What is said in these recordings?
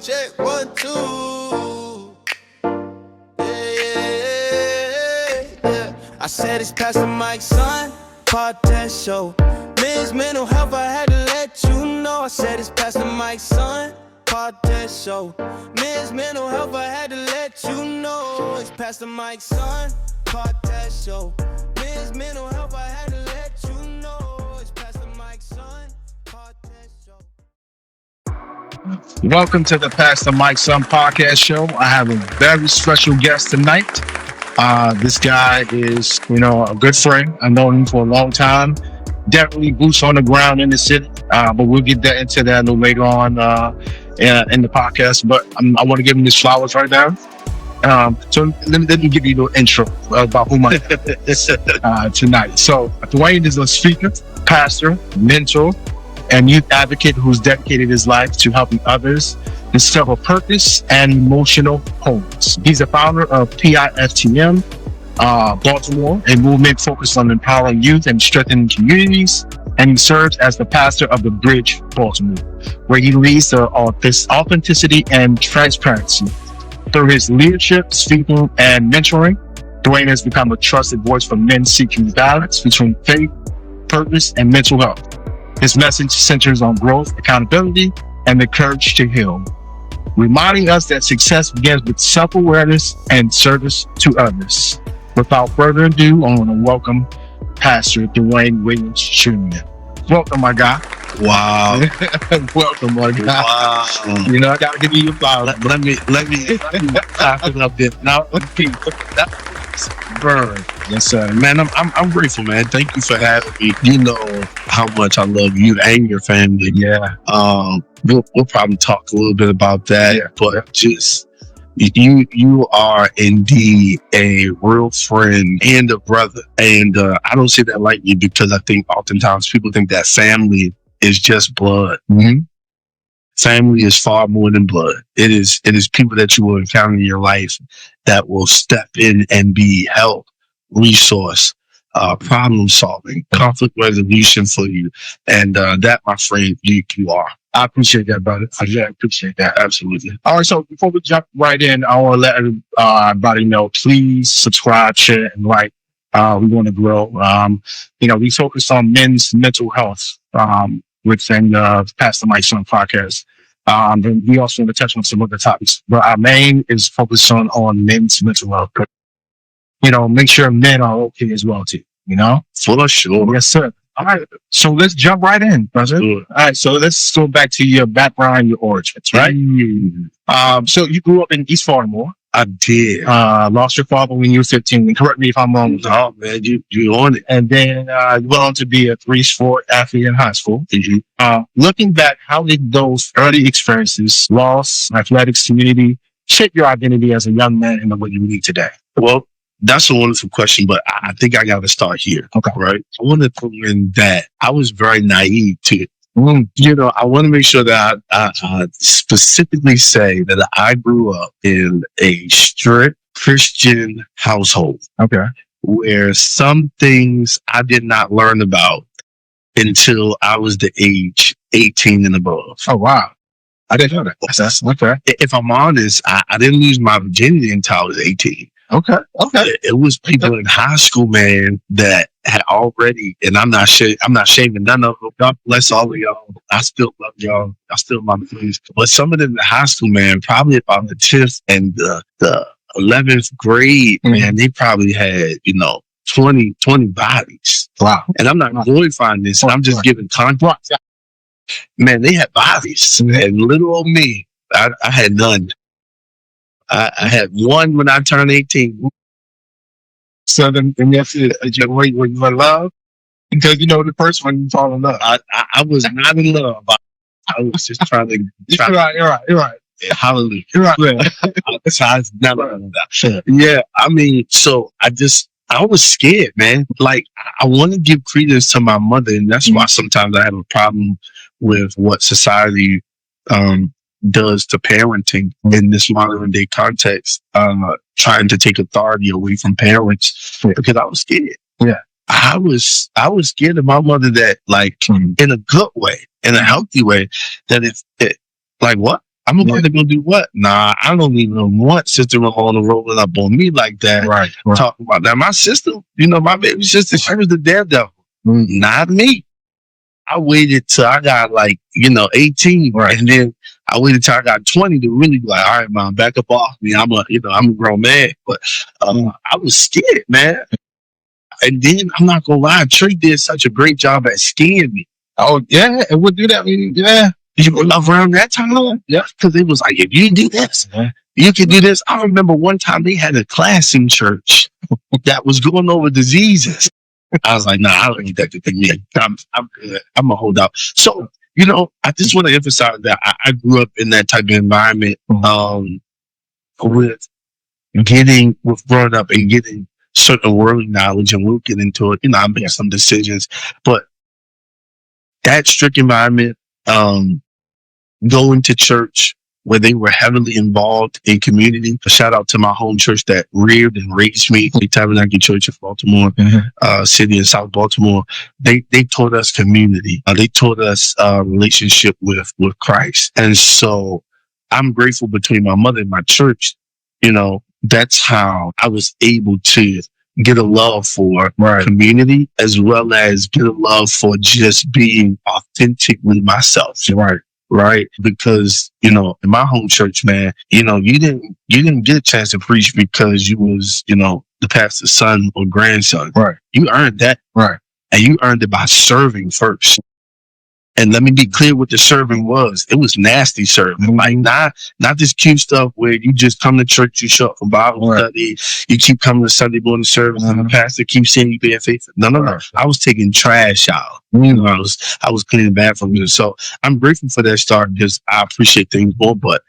Check 1, 2. Yeah. I said it's past the mic, son. Podcast show. Men's mental health, I had to let you know. I said it's past the mic, son. Podcast show. Men's mental health, I had to let you know. It's past the mic, son. Podcast show. Men's mental health, I had to let you know. It's past the mic, son. Podcast show. Welcome to the Pass the Mic Son podcast show. I have a very special guest tonight. This guy is, a good friend. I've known him for a long time. Definitely boots on the ground in the city. But we'll get into that a little later on in the podcast. But I want to give him his flowers right now. So let me give you a little intro about who I am tonight. So Duane is a speaker, pastor, mentor, and youth advocate who's dedicated his life to helping others discover purpose and emotional wholeness. He's the founder of PIFTM Baltimore, a movement focused on empowering youth and strengthening communities. And he serves as the pastor of the Bridge Baltimore, where he leads the authenticity and transparency. Through his leadership, speaking, and mentoring, Duane has become a trusted voice for men seeking balance between faith, purpose, and mental health. His message centers on growth, accountability, and the courage to heal, reminding us that success begins with self-awareness and service to others. Without further ado, I want to welcome Pastor Duane Williams Jr. Welcome, my guy. Wow. Welcome, my guy. Wow. I gotta give you your flowers. Let me clap it up there. Now, Burn. Yes, sir. man, I'm grateful, man. Thank you for having me. You know how much I love you and your family. Yeah. We'll probably talk a little bit about that, but just you are indeed a real friend and a brother. And I don't say that lightly because I think oftentimes people think that family is just blood. Mm-hmm. Family is far more than blood. It is people that you will encounter in your life that will step in and be help, resource, problem solving, conflict resolution for you. And that, my friend, you are. I appreciate that, brother. I appreciate that. Absolutely. All right, so before we jump right in, I want to let everybody know, please subscribe, share, and like. We want to grow. We focus on men's mental health within the Pass the Mic Son podcast. And we also want to touch on some other topics, but our main is focused on men's mental health. Make sure men are okay as well too. For sure. Yes, sir. All right, so let's jump right in, brother. Sure. All right, so let's go back to your background, your origins, right? Mm. So you grew up in East Baltimore. I did. Lost your father when you were 15. Correct me if I'm wrong. Oh, man, you on it. And then you went on to be a 3-sport athlete in high school. Mm-hmm. Looking back, how did those early experiences, loss, athletics, community, shape your identity as a young man and what you need today? Well, that's a wonderful question, but I think I got to start here. Okay. Right. I want to throw in that I was very naive to it. I want to make sure that I specifically say that I grew up in a strict Christian household. Okay. Where some things I did not learn about until I was the age 18 and above. Oh, wow. I didn't know that. That's okay. If I'm honest, I didn't lose my virginity until I was 18. Okay. It was people in high school, man, that had already, and I'm not shaming none of them. God bless all of y'all. I still love y'all. I still my friends. But some of them in high school, man, probably about the 10th and the 11th grade, man, they probably had, 20 bodies. Wow. And I'm not glorifying this. I'm just giving context. Man, they had bodies. And little old me, I had none. I had one when I turned 18. So then that's it. Were you in love? Because the first one you fall in love. I was not in love. I was just trying to. You're right. Hallelujah. You're right. Besides, never. Yeah, I mean, so I was scared, man. Like I want to give credence to my mother, and that's why sometimes I have a problem with what society does to parenting in this modern day context, trying to take authority away from parents, because I was scared. Yeah. I was scared of my mother that, like, in a good way, in a healthy way, that if like, what? I'm about to go do what? Nah, I don't even want Sister Ramona rolling up on me like that. Right. Talking about that. My sister, my baby sister, she was the daredevil. Not me. I waited till I got 18, and then I waited till I got 20 to really be like, all right, mom, back up off me. I'm a grown man, but I was scared, man. And then I'm not gonna lie, Trey did such a great job at scaring me. Oh yeah, it would do that. Yeah, around that time, because it was like, if you do this, you can do this. I remember one time they had a class in church that was going over diseases. I was like, nah, I don't need that to me. I'm good. I'm gonna hold out. So, I just want to emphasize that I grew up in that type of environment, with growing up and getting certain worldly knowledge, and we'll get into it. I made some decisions, but that strict environment, going to church where they were heavily involved in community. A shout out to my home church that reared and raised me, the Tabernacle Church of Baltimore, city in South Baltimore. They taught us community. They taught us relationship with Christ. And so I'm grateful between my mother and my church. That's how I was able to get a love for community, as well as get a love for just being authentically myself. Right. Because, in my home church, man, you didn't get a chance to preach because you was, the pastor's son or grandson. Right. You earned that. Right. And you earned it by serving first. And let me be clear what the serving was. It was nasty serving. Like not this cute stuff where you just come to church, you show up for Bible study, you keep coming to Sunday morning service, and the pastor keeps saying you being faithful. No. I was taking trash out. I was cleaning bathrooms. So I'm grateful for that start because I appreciate things more, but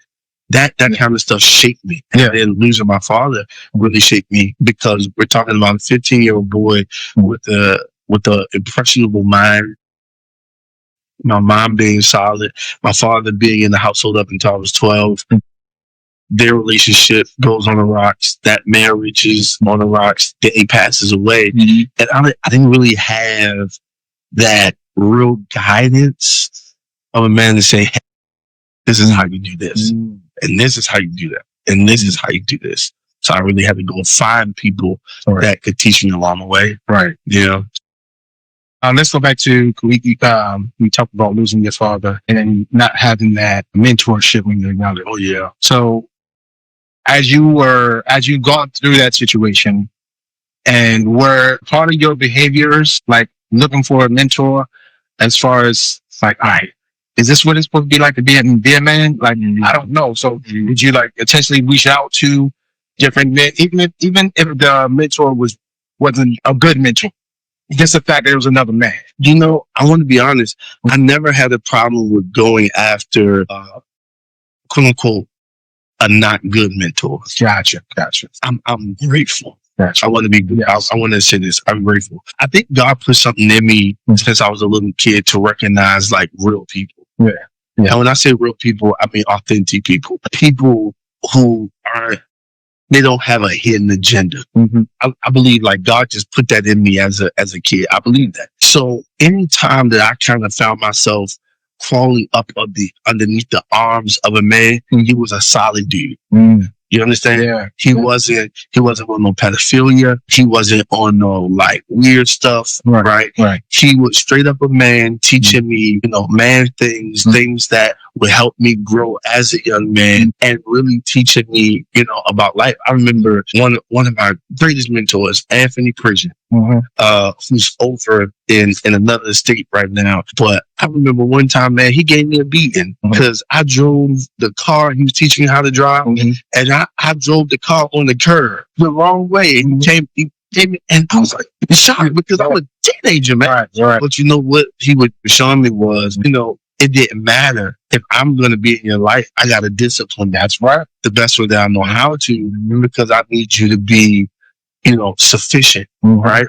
that kind of stuff shaped me. And then losing my father really shaped me, because we're talking about a 15-year-old boy with a impressionable mind. My mom being solid, my father being in the household up until I was 12. Their relationship goes on the rocks. That marriage is on the rocks. He passes away. And I didn't really have that real guidance of a man to say, hey, this is how you do this. And this is how you do that. And this is how you do this. So I really had to go find people that could teach me along the way. Right. Let's go back to we talked about losing your father and not having that mentorship when you're younger. Oh yeah. So as you gone through that situation, and were part of your behaviors like looking for a mentor, as far as like, all right, is this what it's supposed to be like to be a man? Like, I don't know. So did you intentionally reach out to different men, even if the mentor wasn't a good mentor? Just the fact that it was another man. I want to be honest. I never had a problem with going after, quote unquote, a not good mentor. Gotcha. I'm grateful. Gotcha. I want to be good. I want to say this. I'm grateful. I think God put something in me since I was a little kid to recognize real people. Yeah. And when I say real people, I mean authentic people. People who they don't have a hidden agenda. I believe God just put that in me as a kid. I believe that. So anytime that I kind of found myself crawling up underneath the arms of a man, he was a solid dude. You understand? Yeah. He wasn't on no pedophilia. He wasn't on no weird stuff. Right. He was straight up a man teaching me, man things that would help me grow as a young man, and really teaching me, about life. I remember one of my greatest mentors, Anthony Prison, who's over in another state right now. But I remember one time, man, he gave me a beating because I drove the car. He was teaching me how to drive, and I drove the car on the curb the wrong way. And he came in, and I was shocked because I was a teenager, man. Right. But what he was showing me was, it didn't matter. If I'm going to be in your life, I got to discipline. That's right. The best way that I know how to, because I need you to be, sufficient. Right.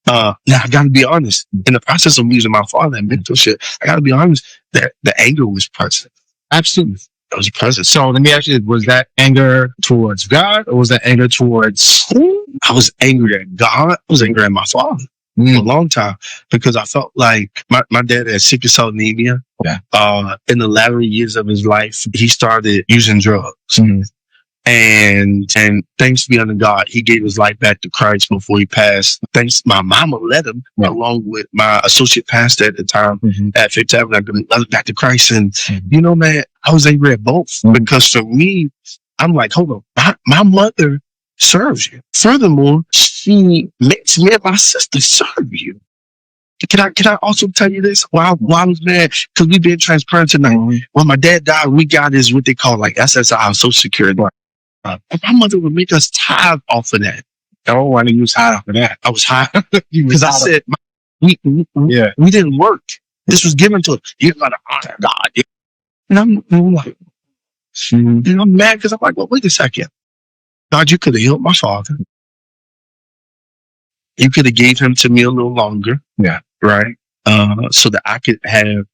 Now I got to be honest. In the process of losing my father and mentorship, I got to be honest that the anger was present. Absolutely. It was present. So let me ask you, was that anger towards God, or was that anger towards? I was angry at God. I was angry at my father. for a long time because I felt like my dad had sickle cell anemia. Yeah. In the latter years of his life, he started using drugs. And thanks be unto God, he gave his life back to Christ before he passed. Thanks, my mama led him along with my associate pastor at the time at Fifth Avenue, led him back to Christ. And you know, man, I was angry at both because for me, I'm like, hold on, my mother serves you. Furthermore, she makes me and my sister serve you. Can I also tell you this? While I was mad, because we've been transparent tonight. When my dad died, we got his what they call like SSI, Social Security. And my mother would make us tithe off of that. Oh, why didn't you was high off of that? I was high because I said we didn't work. This was given to us. You gotta honor God. And I'm like, and I'm mad because I'm like, well, wait a second. God, you could have healed my father. You could have gave him to me a little longer. Yeah. Right. So that I could have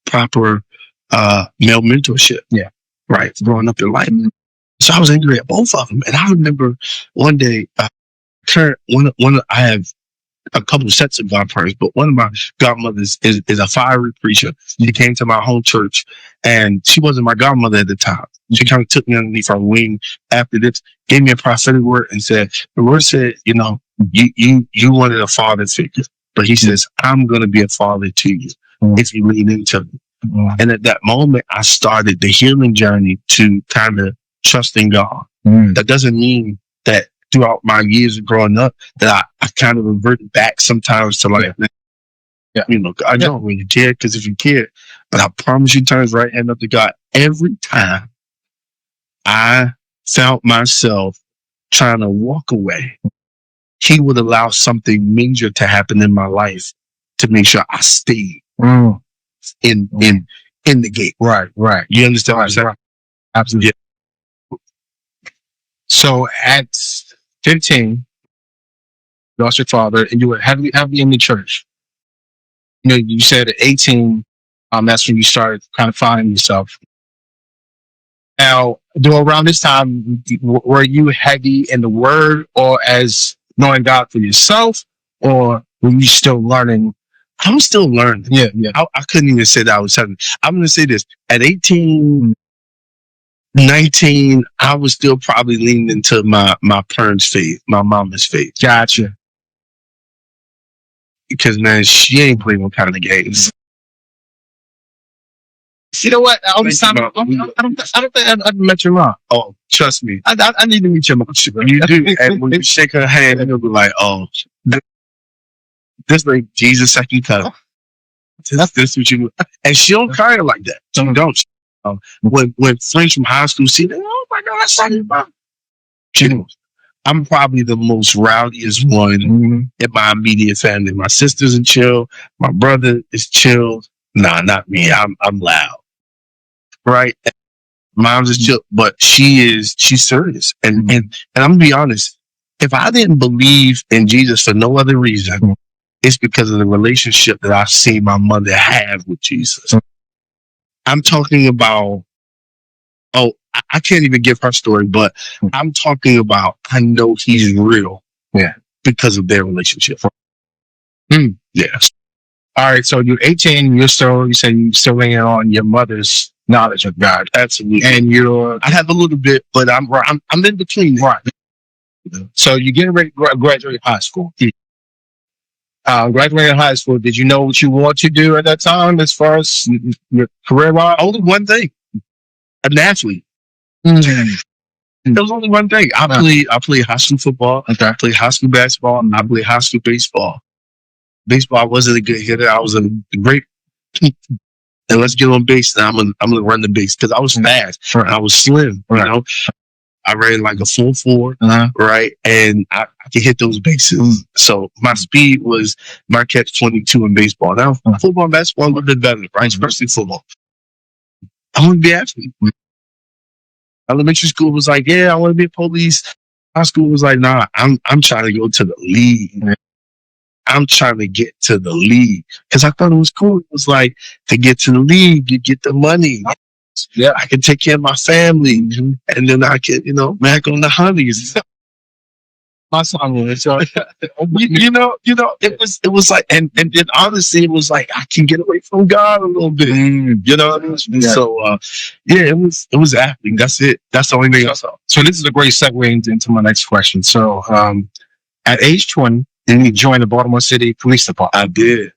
proper male mentorship. Yeah. Right. Growing up in life. So I was angry at both of them. And I remember one day, I have a couple of sets of godparents, but one of my godmothers is a fiery preacher. She came to my home church and she wasn't my godmother at the time. She kind of took me underneath her wing after this, gave me a prophetic word and said, the word said, you know, you wanted a father figure, but he says, I'm going to be a father to you if you lean into me. And at that moment, I started the healing journey to kind of trusting God. That doesn't mean that throughout my years of growing up that I kind of reverted back sometimes to like, you know, I don't really care because if you care, but I promise you, turn his right hand up to God. Every time I found myself trying to walk away, he would allow something major to happen in my life to make sure I stayed in the gate. Right. You understand what I'm saying? Right. Absolutely. Yeah. So at 15, you lost your father and you were heavily in the church. You know, you said at 18, that's when you started kind of finding yourself. Now, around this time, were you heavy in the word or as knowing God for yourself, or were you still learning? I'm still learning. Yeah. I couldn't even say that I was 7. I'm going to say this. At 18, 19, I was still probably leaning into my parents' faith, my mama's faith. Gotcha. Because, man, she ain't playing no kind of games. You know what? I don't think I've met your mom. Oh, trust me. I need to meet your mom. You do. And when you shake her hand, you'll be like, oh, this like Jesus' second cousin. This what you. And she don't carry it like that. She don't. When friends from high school see that, oh my God, that's your mom. I'm probably the most rowdiest one in my immediate family. My sisters are chill. My brother is chill. Nah, not me. I'm loud. Right? Mom's is chill, but she's serious. And I'm gonna be honest, if I didn't believe in Jesus for no other reason, it's because of the relationship that I've seen my mother have with Jesus. I'm talking about, I can't even give her story, but I'm talking about, I know he's real. Yeah. Because of their relationship. Yeah. All right. So you're 18, you said you're still leaning on your mother's knowledge of God. Absolutely. And I have a little bit, but I'm in between. Right. So you're getting ready to graduate high school. Graduating high school, did you know what you want to do at that time as far as your career-wise? Only one thing. An athlete. There was only one thing. I played high school football. Okay. I played high school basketball. And I played high school baseball. Baseball, I wasn't a good hitter. I was a great. And let's get on base. And I'm gonna run the base because I was fast. And I was slim. You know, I ran like a 4.4, right? And I could hit those bases. So my speed was my catch 22 in baseball. Now football and basketball a little bit better, right? Especially football. I want to be an athlete. Elementary school was like, yeah, I want to be a police. High school was like, nah, I'm trying to go to the league. I'm trying to get to the league because I thought it was cool. It was like, to get to the league, you get the money. Yeah, I can take care of my family, and then I can, mac on the honeys. my song was. So it was like, and then honestly, it was like I can get away from God a little bit. You know what I mean? Yeah. So it was acting. That's it. That's the only thing I saw. So this is a great segue into my next question. So at age 20, you joined the Baltimore City Police Department. I did.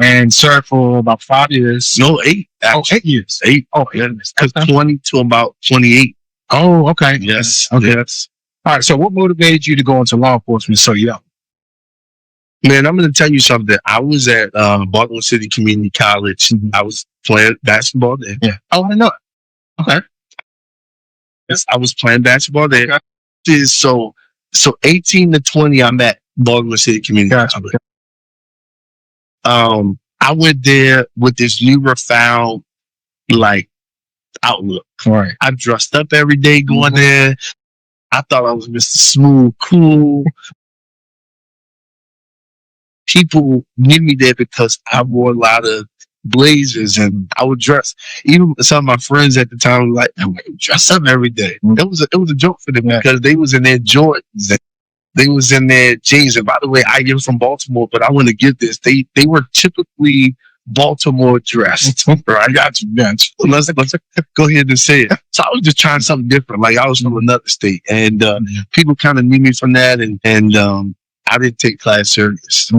And served for about 5 years. No, 8. Actually. 8 years. 8. Oh, goodness. Because 20 to about 28. Oh, okay. Yes. Okay. Yes. All right. So what motivated you to go into law enforcement so young? Man, I'm going to tell you something. I was at Baltimore City Community College. Mm-hmm. I was playing basketball there. Yeah. Oh, I know it. Okay. Yes, I was playing basketball there. Okay. So 18 to 20, I'm at Baltimore City Community College. I went there with this newfound like outlook. Right. I dressed up every day going there. I thought I was Mr. Smooth, cool. People knew me there because I wore a lot of blazers and I would dress. Even some of my friends at the time were like, "I'm gonna dress up every day." It was a joke for them because they was in their Jordans. They was in their jeans. And by the way, I am from Baltimore, but I want to get this. They were typically Baltimore dressed. Right? I got you. Let's go ahead and say it. So I was just trying something different. Like I was from another state, and people kind of knew me from that. And I didn't take class serious.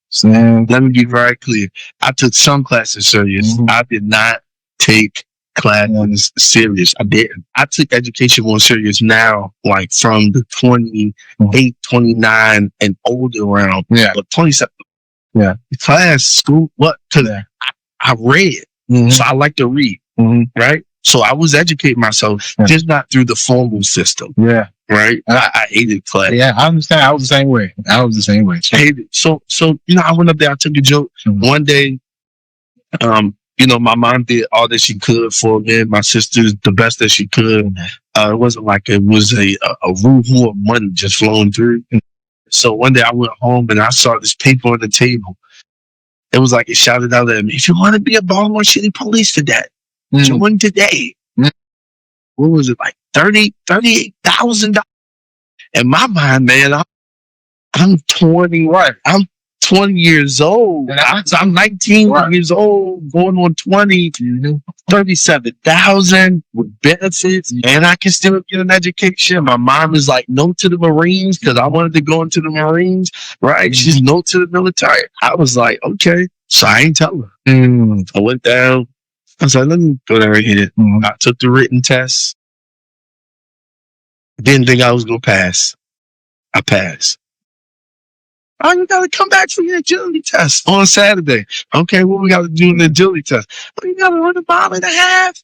So let me be very clear. I took some classes serious. I did not take classes serious. I didn't. I took education more serious now, like from the 28, 29 and older around. Yeah. But 27. Yeah. Class, school, what? Because I read. So I like to read. Right? So I was educating myself, just not through the formal system. Yeah. Right? I hated class. Yeah, I understand. I was the same way. I hated. So I went up there, I took a joke. One day, my mom did all that she could for me, my sisters, the best that she could. It wasn't like it was a woo-hoo of money just flowing through. So one day I went home and I saw this paper on the table. It was like it shouted out at me, "If you want to be a Baltimore City Police Cadet, join today." What was it, like $38,000? In my mind, man, I'm 20. Right. I'm 20 years old. I'm 19 years old, going on 20, 37,000 with benefits, and I can still get an education. My mom is like, "No to the Marines," because I wanted to go into the Marines, right? She's no to the military. I was like, okay. So I ain't tell her. I went down. I was like, let me go down right here. I took the written test. Didn't think I was going to pass. I passed. "Oh, you got to come back for your agility test on Saturday." "Okay, what we got to do in the agility test?" "Oh, you got to run a mile and a half."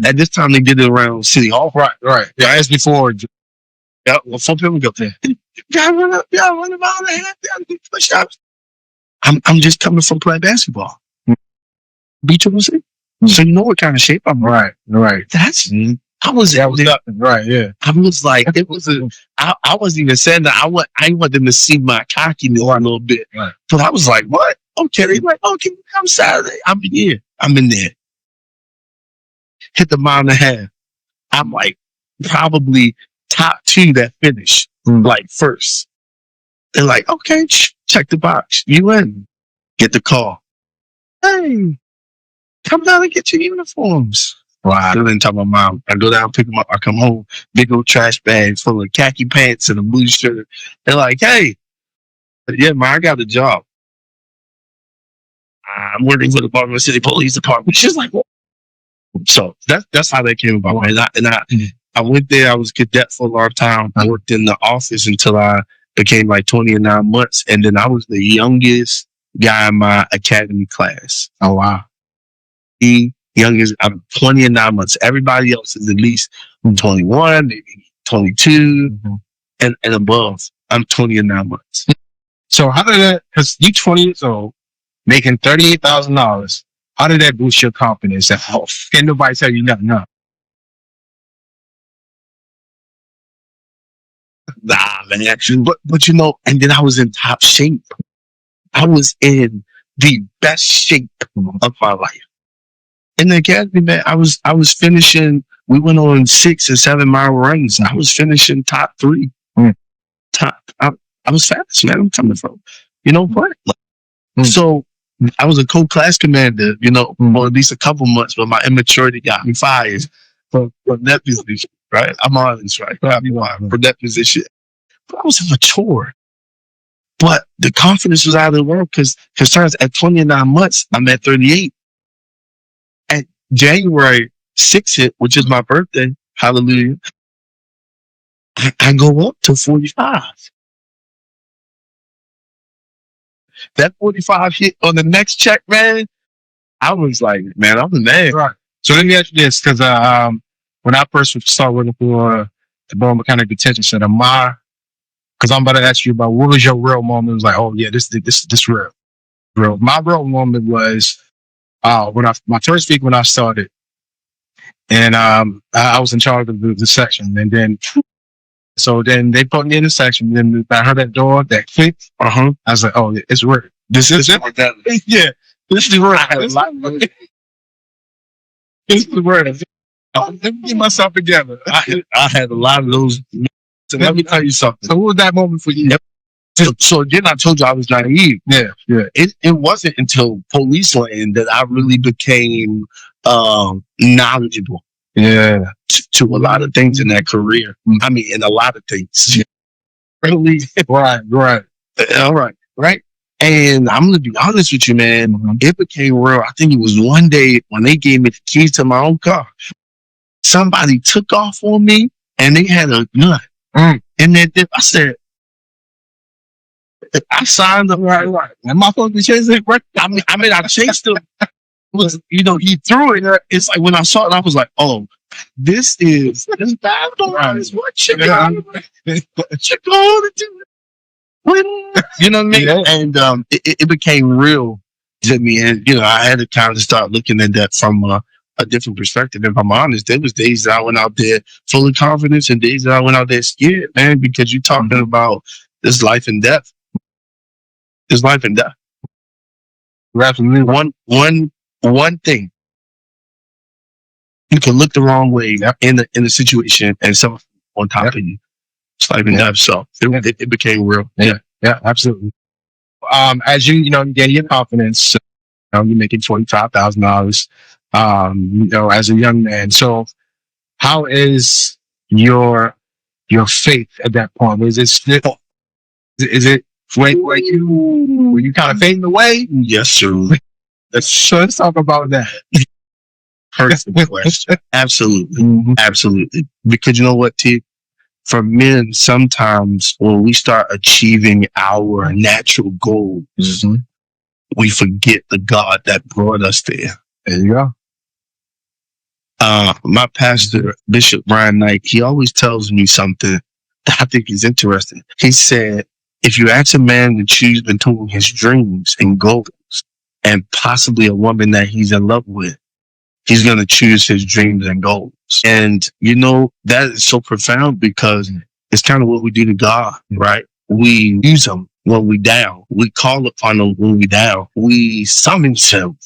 At this time, they did it around City Hall. Right. Yeah, as before. Yeah, well, some people go there. "You got to run a mile and a half. You got to do push-ups." I'm just coming from playing basketball. B-triple-C. So you know what kind of shape I'm in. Right. That's me. I was right. Yeah. I was like, it was I wasn't even saying that. I want them to see my cockiness a little bit. Right. But I was like, what? Okay. They're like, "Oh, can you come Saturday?" I'm here. I'm in there. Hit the mile and a half. I'm like probably top 2 that finish, like first. They're like, "Okay, check the box. You in." Get the call. "Hey, come down and get your uniforms." Wow. I didn't tell my mom. I go down, pick them up. I come home, big old trash bag full of khaki pants and a blue shirt. They're like, "Hey, yeah, man, I got a job. I'm working for the Baltimore City Police Department." She's like, "What?" So that's how that came about. And I went there. I was a cadet for a long time. I worked in the office until I became like 29 months. And then I was the youngest guy in my academy class. Oh, wow. Youngest, I'm 20 and 9 months. Everybody else is at least 21, maybe 22 and above. I'm 20 and 9 months. So how did that, because you're 20 years old, making $38,000, how did that boost your confidence and health? Can nobody tell you nothing? No. Nah, man, actually, but and then I was in top shape. I was in the best shape of my life. In the academy, man, I was finishing. We went on 6 and 7 mile runs. I was finishing top 3. top. I was fast, man. I'm coming from, what? So I was a co-class commander, for at least a couple months, but my immaturity got me fired from that position, right? I'm honest, right? Got me fired from that position. But I was immature. But the confidence was out of the world because Terrance, at 29 months, I'm at 38. At January 6th, which is my birthday, hallelujah, I go up to 45. That 45 hit on the next check, man. I was like, man, I'm the man. Right. So let me ask you this, because when I first started working for the Bone Mechanic Detention Center, because I'm about to ask you about what was your real moment. It was like, oh yeah, this real. My real moment was my first week when I started, and I was in charge of the section, and then they put me in the section. Then I heard that door that click. I was like, oh, it's real. This is it. Yeah, this is real. This is real. Let me get myself together. I had a lot of those. So let me tell you something. So what was that moment for you? So then I told you I was naive. Yeah. It wasn't until police land that I really became knowledgeable. Yeah. To a lot of things in that career. I mean, in a lot of things. Really. Right. All right. Right. And I'm gonna be honest with you, man. It became real. I think it was one day when they gave me the keys to my own car. Somebody took off on me, and they had a gun. And then I said, I signed up. Right. Am I supposed to chase it? I mean, I chased him. He threw it. It's like when I saw it, I was like, oh, this battle. What you going to do? You know what I mean? Yeah. And it became real to me. And, I had to kind of start looking at that from a different perspective. If I'm honest, there was days that I went out there full of confidence and days that I went out there scared, man, because you're talking about this life and death. There's life and death. Absolutely. One thing. You can look the wrong way in the situation and someone on top of you. It's life and death. So it became real. Yeah, absolutely. As you gain your confidence, you're making $45,000. As a young man. So, how is your faith at that point? Is it still? Is it were you kind of fading away? Yes, sir. Let's talk about that. Perfect question. Absolutely. Absolutely. Because you know what, T? For men, sometimes when we start achieving our natural goals, we forget the God that brought us there. There you go. My pastor, Bishop Brian Knight, he always tells me something that I think is interesting. He said, if you ask a man to choose between his dreams and goals and possibly a woman that he's in love with, he's going to choose his dreams and goals. And, that is so profound because it's kind of what we do to God, right? We use him when we down. We call upon him when we down. We summon him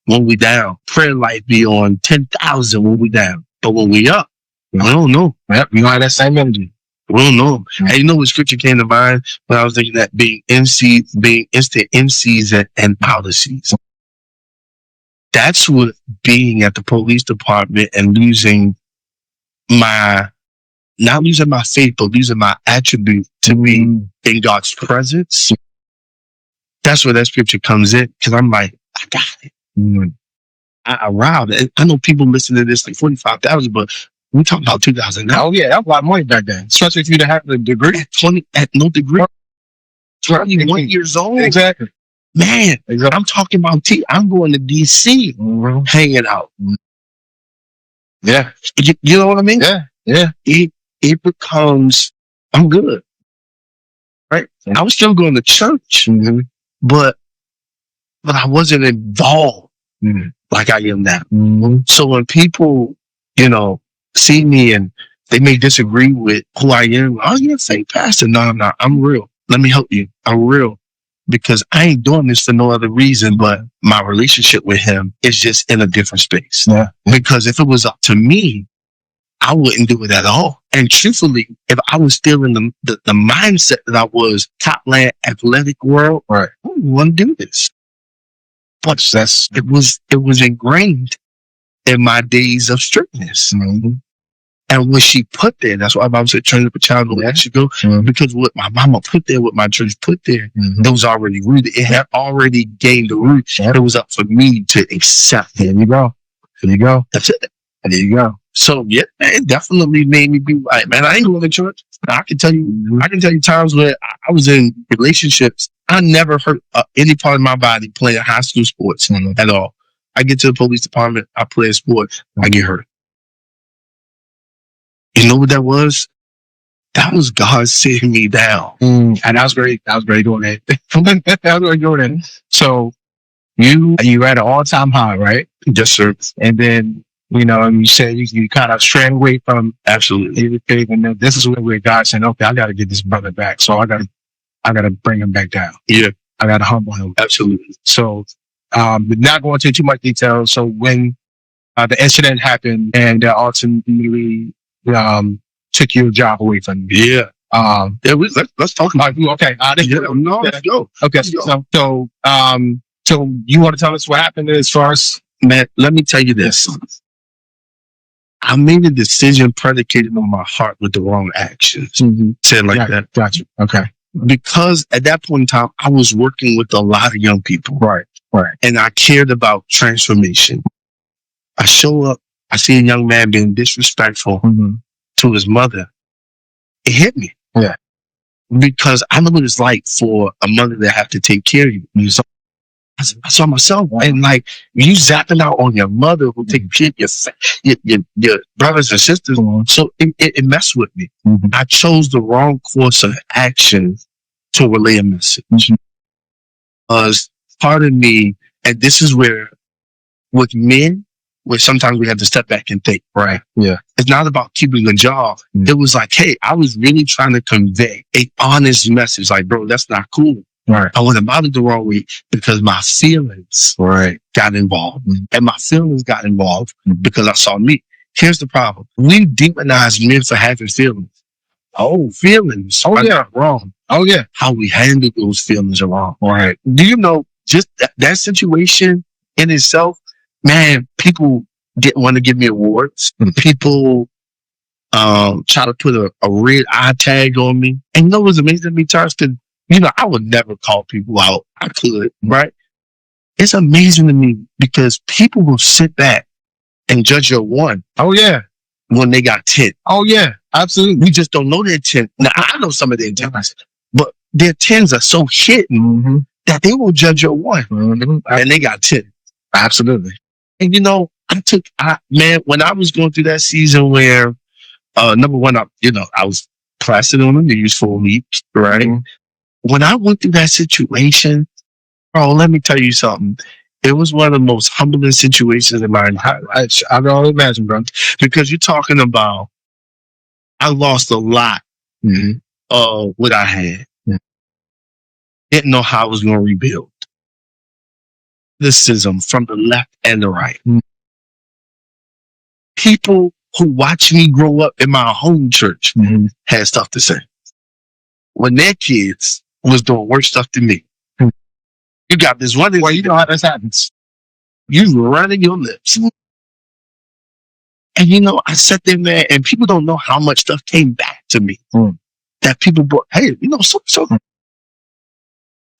when we down. Prayer life be on 10,000 when we down. But when we up, we don't know. Yep, we don't have that same energy. We don't know. And what scripture came to mind when I was thinking that being instant MCs and policies. That's what being at the police department and not losing my faith, but losing my attribute to be in God's presence. That's where that scripture comes in. Because I'm like, I got it. I arrived. I know people listen to this like 45,000, but we're talking about 2,000 now. Oh yeah, that was a lot of money back then. Especially if you didn't have the degree. At no degree. 21 years old. Exactly. Man, I'm talking about I'm going to DC hanging out. Yeah. You know what I mean? Yeah. It becomes, I'm good. Right? I was still going to church, but I wasn't involved like I am now. So when people, see me and they may disagree with who I am, oh, you're a fake pastor. No, I'm not. I'm real. Let me help you. I'm real. Because I ain't doing this for no other reason, but my relationship with him is just in a different space. Yeah. Because if it was up to me, I wouldn't do it at all. And truthfully, if I was still in the mindset that I was top line athletic world, Right. I wouldn't want to do this. But it was ingrained in my days of strictness. Mm-hmm. And what she put there, that's why I said train up a child the way I should go. Mm-hmm. Because what my mama put there, what my church put there, Mm-hmm. it was already rooted. It had already gained the root. It was up for me to accept it. There you go. There you go. That's it. There you go. So yeah, man, it definitely made me be like, man, I ain't going to church. I can tell you times where I was in relationships. I never hurt any part of my body playing high school sports at all. I get to the police department, I play a sport, I get hurt. You know what that was? That was God sitting me down. And that was very doing it. That was very doing it. So you at an all-time high, right? Yes, sir. And then, you said you kind of strayed away from Absolutely everything. And then this is where God said, okay, I got to get this brother back. So I got to bring him back down. Yeah. I got to humble him. Absolutely. So, not going into too much detail. So when the incident happened and ultimately took your job away from you. Yeah. Let's talk about it. Okay. No, let's go. Okay. Let's go. So you want to tell us what happened as far as? Man, let me tell you this. I made a decision predicated on my heart with the wrong actions. Mm-hmm. Say it like that. Gotcha. Okay. Because at that point in time, I was working with a lot of young people. Right. And I cared about transformation. I show up, I see a young man being disrespectful to his mother. It hit me. Yeah. Because I know what it's like for a mother to have to take care of you. So I saw myself, and like you zapping out on your mother who take care of your brothers and sisters. So it messed with me. Mm-hmm. I chose the wrong course of action to relay a message. Because part of me, and this is where with men, where sometimes we have to step back and think, right? Yeah. It's not about keeping a job. It was like, hey, I was really trying to convey an honest message. Like, bro, that's not cool. Right. I went about it the wrong way because my feelings got involved. And my feelings got involved because I saw me. Here's the problem. We demonize men for having feelings. Oh, feelings. Oh, yeah. Not wrong. Oh, yeah. How we handle those feelings are wrong. Right. Do you know just that situation in itself, man, people want to give me awards. People try to put a red eye tag on me. And you know what's amazing to me, Terrance? I would never call people out. I could, right? It's amazing to me because people will sit back and judge your one. Oh, yeah. When they got 10. Oh, yeah. Absolutely. We just don't know their 10. Now, I know some of their 10s, but their 10s are so hidden that they will judge your one. And they got 10. Absolutely. And when I was going through that season where, number one, I was plastered on the news for a week, right? When I went through that situation, bro, let me tell you something. It was one of the most humbling situations in my entire life. I can only imagine, bro. Because you're talking about, I lost a lot of what I had. Didn't know how I was going to rebuild. Criticism from the left and the right. People who watched me grow up in my home church had stuff to say. When their kids was doing worse stuff than me. You got this running. Well, you know how this happens. You running your lips. And I sat there and people don't know how much stuff came back to me. That people brought, hey, so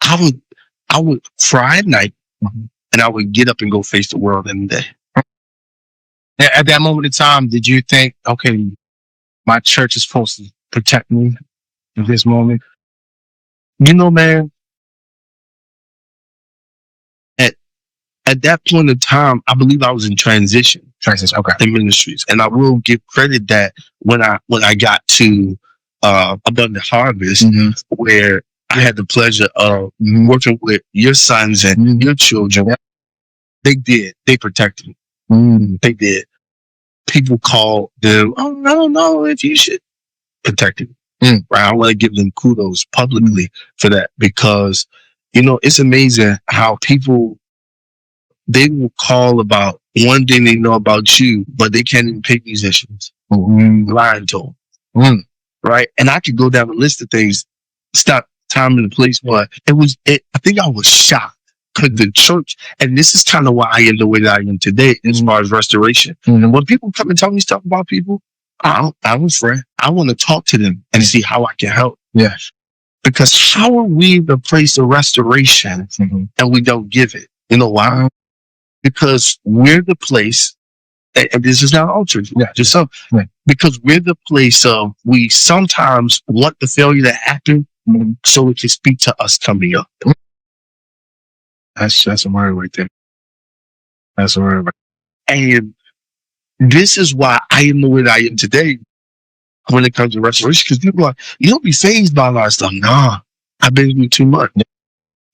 I would cry at night and I would get up and go face the world in the day. At that moment in time, did you think, okay, my church is supposed to protect me in this moment? Man, at that point in time, I believe I was in transition. Okay. In ministries. And I will give credit that when I got to Abundant Harvest, where I had the pleasure of working with your sons and your children, they protected me. They did. People call them, oh, I don't know if you should protect me. Right? I want to give them kudos publicly for that because, it's amazing how people, they will call about one thing they know about you, but they can't even pick musicians. lying to them. Right? And I could go down a list of things, stop time and place, but I think I was shocked because the church, and this is kind of why I am the way that I am today as far as restoration. When people come and tell me stuff about people, I'm afraid. I want to talk to them and see how I can help. Yes. Because how are we the place of restoration and we don't give it? You know why? Because we're the place, and this is not altered, just so, because we're the place of, we sometimes want the failure to happen so it can speak to us coming up. That's a word right there. That's a word. And this is why I am the way that I am today when it comes to restoration. Because people are like, you don't be fazed by a lot of stuff. Nah, I've been through too much.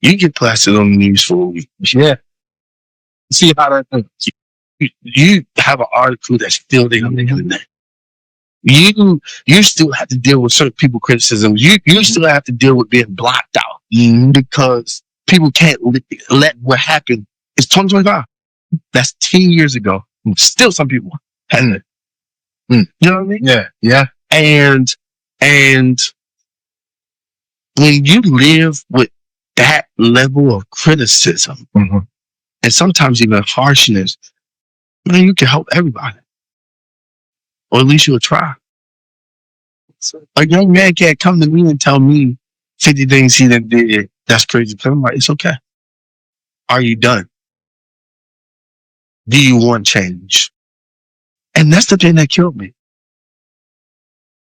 You get plastered on the news for a week. Yeah. See how that you have an article that's still there on the internet. You still have to deal with certain people criticism. You still have to deal with being blocked out because people can't let what happened. It's 2025. That's 10 years ago. Still some people hadn't it. You know what I mean? Yeah. Yeah. And when you live with that level of criticism and sometimes even harshness, man, you can help everybody. Or at least you'll try. A young man can't come to me and tell me 50 things he done did. That's crazy. I'm like, it's okay. Are you done? Do you want change? And that's the thing that killed me.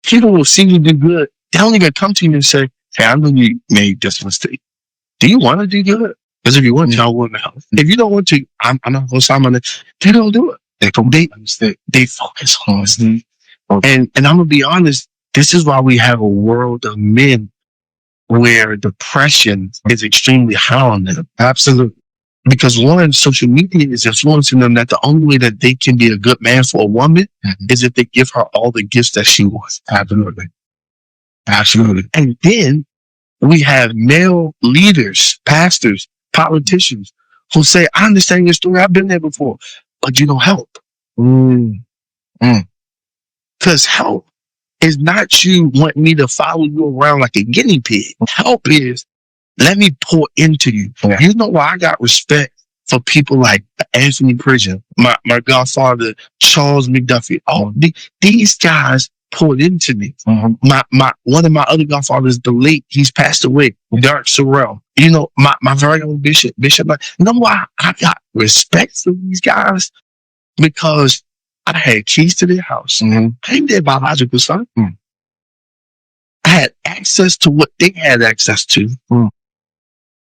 People will see you do good. They don't even come to you and say, hey, I know you made this mistake. Do you want to do good? Because if you want to, I want to help. If you don't want to, I'm not going to sign on it. They don't do it. They focus on it. And I'm going to be honest, this is why we have a world of men where depression is extremely high on them. Absolutely. Because one, social media is influencing them that the only way that they can be a good man for a woman is if they give her all the gifts that she wants. Absolutely. And then we have male leaders, pastors, politicians who say, I understand your story. I've been there before, but you don't help. Because help is not you want me to follow you around like a guinea pig. Help is, let me pour into you. You know why I got respect for people like Anthony Pridgeon, my godfather, Charles McDuffie. All these guys poured into me. One of my other godfathers, the late, he's passed away, Dark Sorrell. You know, my very own bishop. You know why I got respect for these guys? Because I had keys to their house. I ain't their biological son. I had access to what they had access to.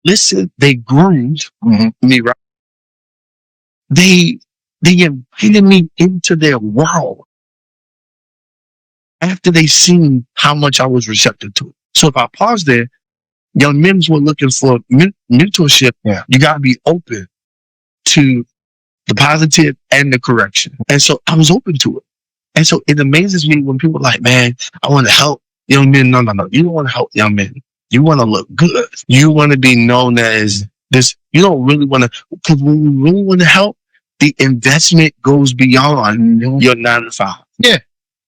Listen, they groomed me, right? They invited me into their world after they seen how much I was receptive to it. So if I pause there, young men were looking for mentorship. You got to be open to the positive and the correction. And so I was open to it. And so it amazes me when people are like, man, I want to help young men. No. You don't want to help young men. You want to look good. You want to be known as this. You don't really want to, because when you really want to help, the investment goes beyond your 9 to 5. Yeah.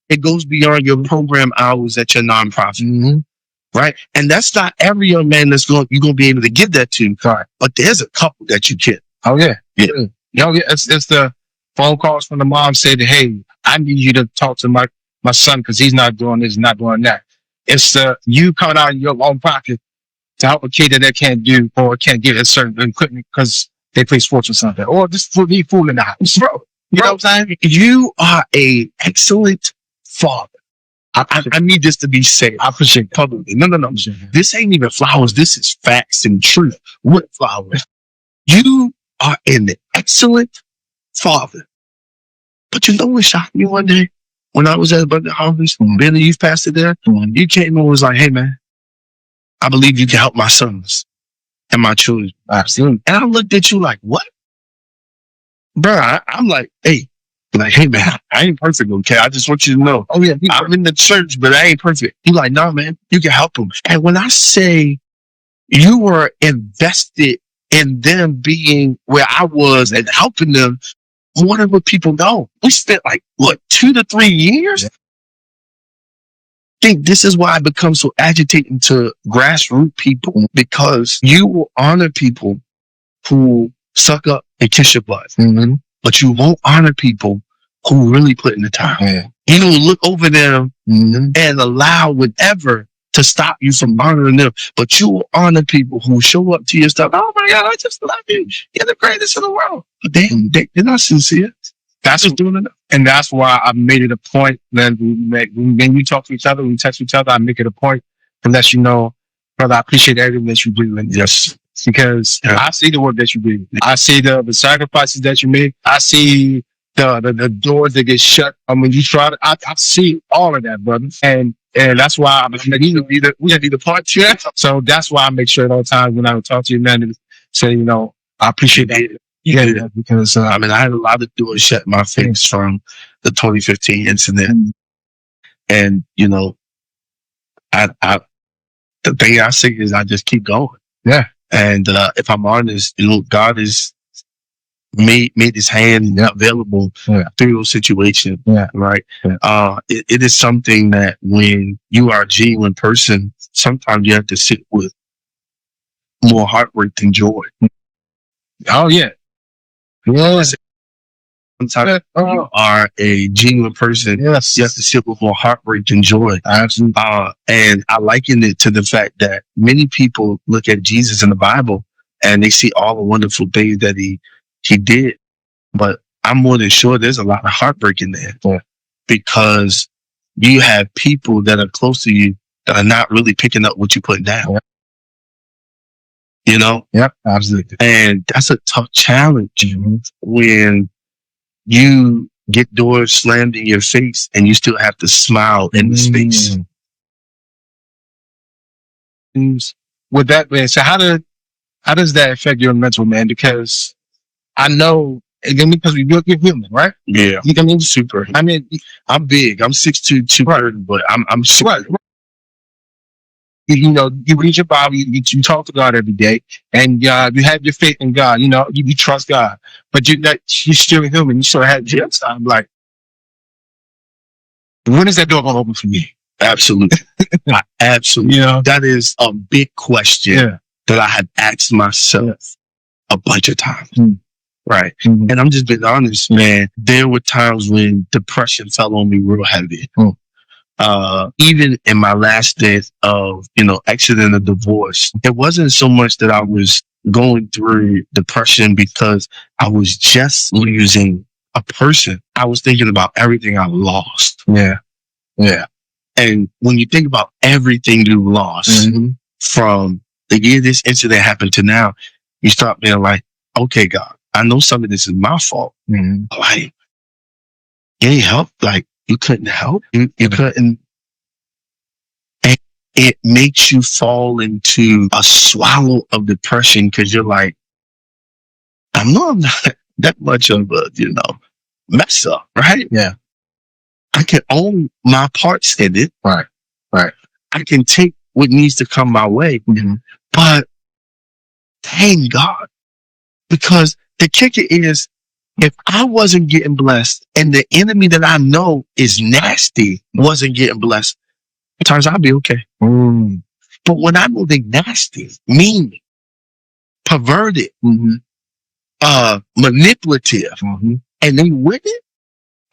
It goes beyond your program hours at your nonprofit. Right? And that's not every young man you're going to be able to give that to. Right. But there's a couple that you can. Oh, yeah. It's the phone calls from the mom saying, hey, I need you to talk to my son because he's not doing this, not doing that. It's you coming out of your own pocket to help a kid that they can't do or can't get a certain equipment because they play sports or something. Or just be fooling in the house. Bro, you know what I'm saying? You are an excellent father. I need this to be said. I appreciate publicly. No. This ain't even flowers. This is facts and truth. What flowers? You are an excellent father. But you know what shocked me one day? When I was at the office, being the youth pastor there, you came and was like, hey, man, I believe you can help my sons and my children. Absolutely. And I looked at you like, what? Bro, I'm like, hey, man, I ain't perfect, okay? I just want you to know. Oh, yeah. I'm in the church, but I ain't perfect. You're like, nah, man, you can help them. And when I say you were invested in them being where I was and helping them, more than what people know. We spent like, what, 2 to 3 years? Yeah. I think this is why I become so agitating to grassroots people, because you will honor people who suck up and kiss your butt, but you won't honor people who really put in the time. Yeah. You don't look over them and allow whatever to stop you from honoring them, but you will honor people who show up to your stuff. Oh my God, I just love you. You're the greatest in the world. But they're not sincere. That's what's doing it. And that's why I made it a point that when we talk to each other, when we text each other, I make it a point to let you know, brother, I appreciate everything that you do. And yes, because I see the work that you do. I see the sacrifices that you make. I see the doors that get shut. I mean, you try to, I see all of that, brother. And that's why we gotta be the part two. So that's why I make sure at all times when I would talk to you, man, and say, you know, I appreciate that. Yeah, because I mean, I had a lot of doors shut in my face from the 2015 incident, and you know, the thing I say is I just keep going. Yeah, and if I'm honest, you know, God has made His hand available through those situations. Yeah, right. Yeah. It is something that when you are a genuine person, sometimes you have to sit with more heartbreak than joy. Oh yeah. Yes. Sometimes you are a genuine person. Yes. You have to sit with more heartbreak than joy. Absolutely. And I liken it to the fact that many people look at Jesus in the Bible and they see all the wonderful things that he did. But I'm more than sure there's a lot of heartbreak in there because you have people that are close to you that are not really picking up what you're putting down. Yeah. You know? Yep, absolutely. And that's a tough challenge when you get doors slammed in your face and you still have to smile in the space. With that being said, how does that affect your mental, man? Because I know, again, because you're human, right? Yeah. I mean, super. I mean, I'm big. I'm 6'2", 230, but I'm super. Right. You know, you read your Bible, you talk to God every day, and you have your faith in God. You know, you trust God, but you're still human. You still have your time. Like, when is that door gonna open for me? Absolutely, absolutely. You know, that is a big question that I had asked myself a bunch of times. Right, and I'm just being honest, man. There were times when depression fell on me real heavy. Even in my last days of, you know, exiting a divorce, it wasn't so much that I was going through depression because I was just losing a person. I was thinking about everything I lost. Yeah. Yeah. And when you think about everything you lost from the year this incident happened to now, you start being like, okay, God, I know some of this is my fault. Like, you ain't help. Like, you couldn't help. You couldn't. And it makes you fall into a swallow of depression because you're like, I know I'm not that much of a, you know, mess up, right? Yeah. I can own my parts in it. Right. Right. I can take what needs to come my way. But thank God. Because the kicker is, if I wasn't getting blessed and the enemy that I know is nasty wasn't getting blessed, sometimes I'll be okay. But when I know they nasty, mean, perverted, manipulative, and they with it,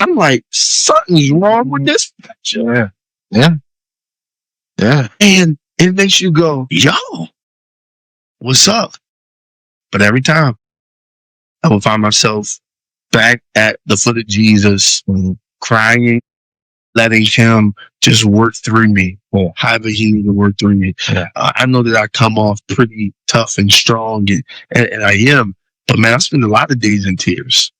I'm like, something's wrong with this picture. Yeah. And it makes you go, yo, what's up? But every time I will find myself back at the foot of Jesus, crying, letting Him just work through me, however He need to work through me. I know that I come off pretty tough and strong, and I am, but man, I spend a lot of days in tears.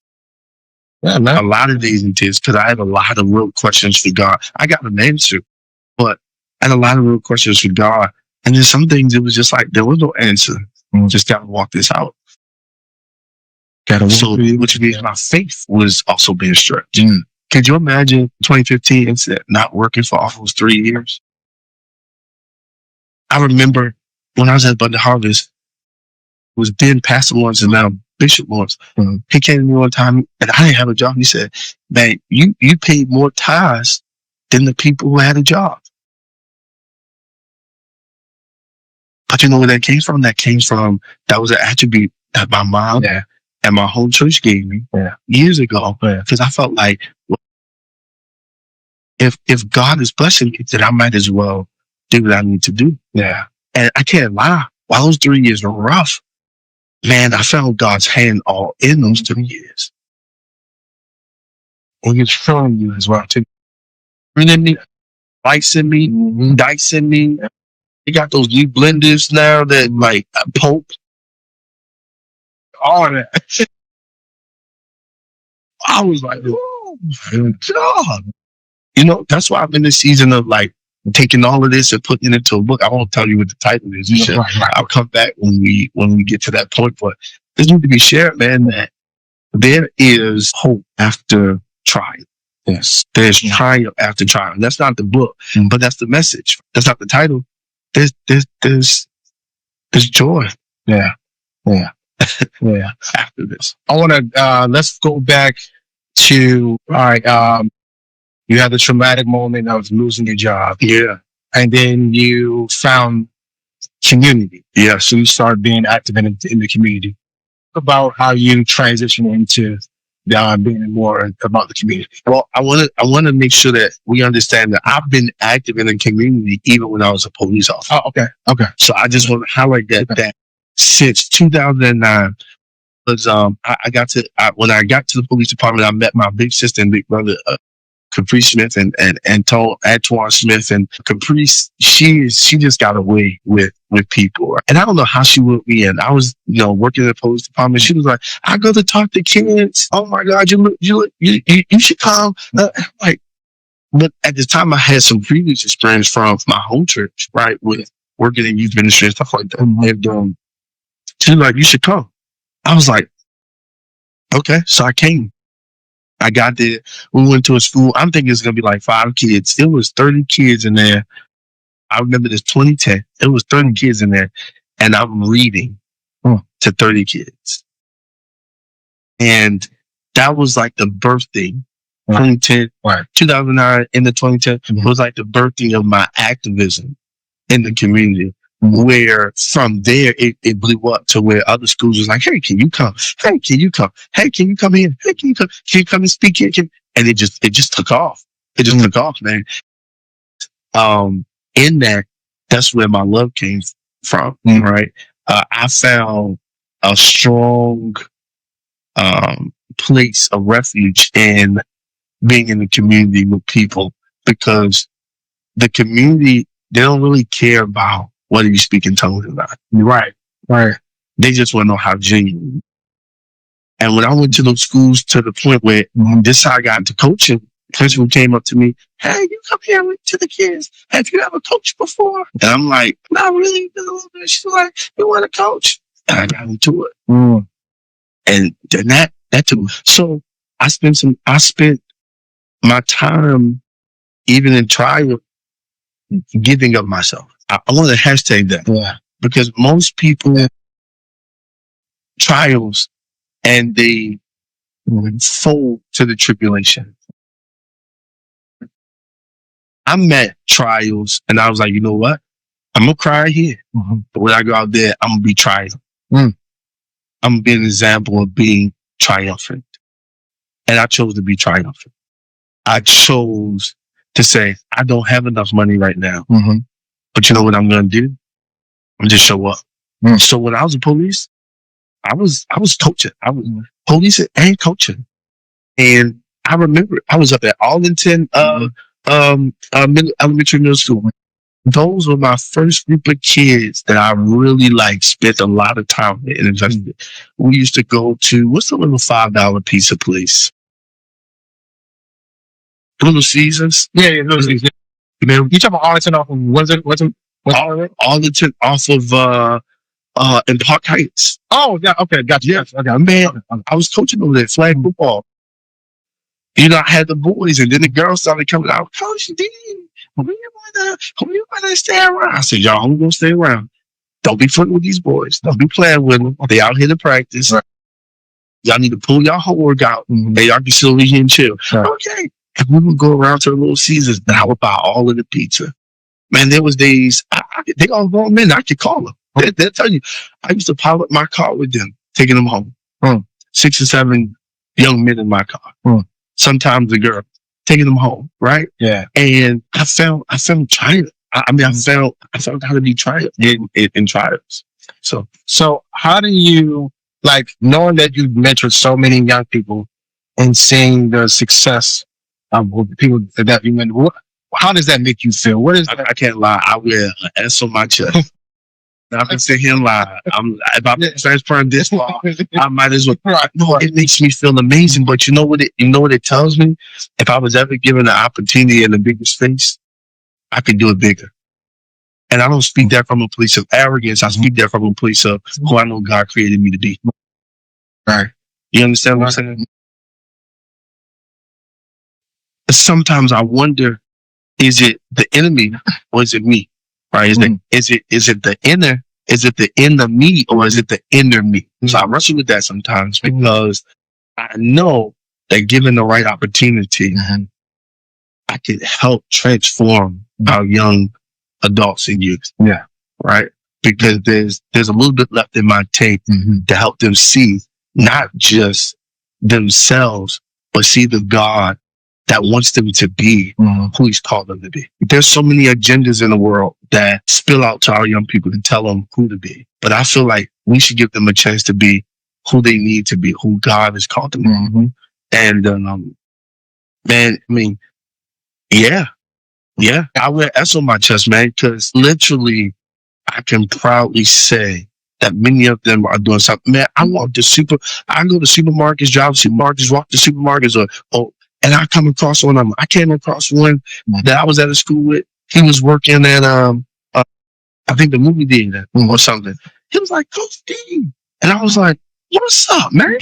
Yeah, man. A lot of days in tears because I have a lot of real questions for God. I got an answer, but I had a lot of real questions for God. And then some things, it was just like, there was no answer. Just got to walk this out. So, which means my faith was also being stretched. Could you imagine 2015 incident not working for almost 3 years? I remember when I was at Abundant Harvest, it was then Pastor Lawrence and them Bishop Morris. He came to me one time and I didn't have a job. He said, man, you paid more tithes than the people who had a job. But you know where that came from? That was an attribute that my mom and my whole church gave me years ago. Because I felt like, well, if God is blessing me, then I might as well do what I need to do. Yeah. And I can't lie. While those 3 years were rough, man, I found God's hand all in those 3 years. And He's showing you as well, too. Bringing me, slicing me, dicing me. They got those new blenders now that like pulp. All of that. I was like, oh my God. You know, that's why I'm in this season of like taking all of this and putting it into a book. I won't tell you what the title is. You should. I'll come back when we get to that point. But this needs to be shared, man, that there is hope after trial. Yes. There's triumph after trial. That's not the book, but that's the message. That's not the title. There's joy. Yeah. Yeah. Yeah. After this. I want to, let's go back to, all right, you had the traumatic moment of losing your job. Yeah. And then you found community. Yeah. So you started being active in the community. About how you transition into being more about the community. Well, I want to make sure that we understand that I've been active in the community even when I was a police officer. Oh, okay. Okay. So I just want to highlight that since 2009, because when I got to the police department, I met my big sister and big brother, Caprice Smith and Antoine Smith, and Caprice, she just got away with people. And I don't know how she would be in. I was, working in the police department. She was like, I go to talk to kids. Oh my God, you should come. But at the time I had some previous experience from my home church, right? With working in youth ministry and stuff like that. And she was like, you should come. I was like, okay. So I came. I got there. We went to a school. I'm thinking it's going to be like 5 kids. It was 30 kids in there. I remember this 2010. It was 30 kids in there. And I'm reading to 30 kids. And that was like the birthday. 2010, 2009 into 2010 was like the birthday of my activism in the community. Where from there it blew up to where other schools was like, hey, can you come? Hey, can you come? Hey, can you come here? Hey, can you come? Can you come and speak here? And it just took off. It just took off, man. In that's where my love came from, right? I found a strong place of refuge in being in the community with people, because the community, they don't really care about whether you speak in tongues or not. Right. They just want to know how genuine. And when I went to those schools to the point where this is how I got into coaching, principal came up to me, hey, you come here to the kids. Have you ever coached before? And I'm like, not really. She's like, you want to coach? And I got into it. And then that took me. So I spent my time, even in trial, giving of myself. I want to hashtag that, because most people trials and they fold to the tribulation. I met trials and I was like, you know what? I'm gonna cry here, but when I go out there, I'm gonna be triumphant. I'm gonna be an example of being triumphant, and I chose to be triumphant. I chose to say, I don't have enough money right now. But you know what I'm going to do? I'm just show up. So when I was in police, I was coaching. I was policing and coaching. And I remember I was up at Arlington elementary middle school. Those were my first group of kids that I really spent a lot of time with and invested. We used to go to, what's the little $5 pizza place? Little Caesars? Yeah, Little Caesars. You talking about Arlington off of Arlington off of in Park Heights. Oh, yeah, okay, gotcha. Yeah, okay. Man, I was coaching over there, flag football. I had the boys, and then the girls started coming out. Coach D, we want to stay around. I said, y'all, I'm gonna stay around. Don't be flirting with these boys. Don't be playing with them. They out here to practice. Right. Y'all need to pull y'all homework out. Mhm. Hey, y'all can sit over here and chill. Right. Okay. And we would go around to the Little Caesars and I would buy all of the pizza. Man, there was days, they all grown men, I could call them. They'll tell you, I used to pilot my car with them, taking them home. 6 or 7 young men in my car. Sometimes a girl, taking them home, right? Yeah. And I found triumph. I found how to be triumph in triumphs. So how do you, like, knowing that you've mentored so many young people and seeing the success of the people that you mentor, how does that make you feel? What is that? I can't lie. I wear an S on my chest. I can sit here and lie. If I'm transparent this far, I might as well. No, it makes me feel amazing. But you know what it tells me? If I was ever given the opportunity in the bigger space, I could do it bigger. And I don't speak that from a place of arrogance. I speak that from a place of who I know God created me to be. Right. You understand what I'm saying? Sometimes I wonder, is it the enemy or is it me? Right? Is it the inner? Is it the inner me or is it the inner me? So I wrestle with that sometimes because I know that given the right opportunity, I could help transform our young adults and youth. Yeah. Right? Because there's a little bit left in my tank to help them see not just themselves, but see the God that wants them to be who he's called them to be. There's so many agendas in the world that spill out to our young people to tell them who to be. But I feel like we should give them a chance to be who they need to be, who God has called them to be. And, man, I mean, yeah, I wear S on my chest, man, because literally I can proudly say that many of them are doing something. Man, I go to supermarkets, drive to supermarkets, walk to supermarkets, and I come across one of them. I came across one that I was at a school with. He was working at, I think the movie theater or something. He was like, Coach D. And I was like, what's up, man?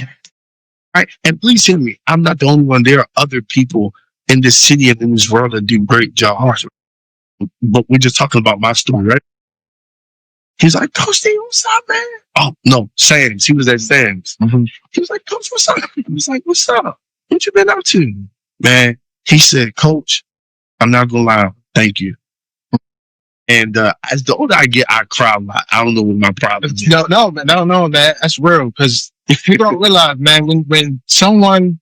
Right? And please hear me. I'm not the only one. There are other people in this city and in this world that do great jobs. But we're just talking about my story, right? He's like, Coach D, what's up, man? Oh, no, Sam's. He was at Sam's. He was like, Coach, what's up? He was like, what's up? What you been up to? Man, he said, Coach, I'm not going to lie. Thank you. And as the older I get, I cry a lot. I don't know what my problem is. No, man, that's real. Because if you don't realize, man, when someone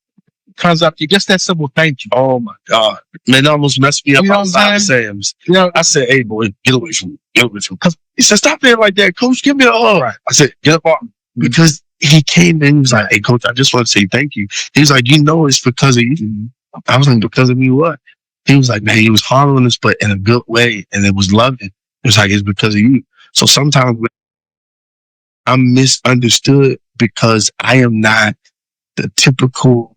comes up to you, just that simple thank you. Oh my God. Man, it almost messed me up outside of Sam's. You know, I said, hey boy, get away from me. Because he said, stop being like that, Coach. Give me a hug. Right. I said, get up off me. Because he came in, he was like, hey Coach, I just want to say thank you. He was like, you know it's because of you. I was like, because of me what? He was like, man, he was hard on us, but in a good way. And it was loving. It was like, it's because of you. So sometimes I'm misunderstood because I am not the typical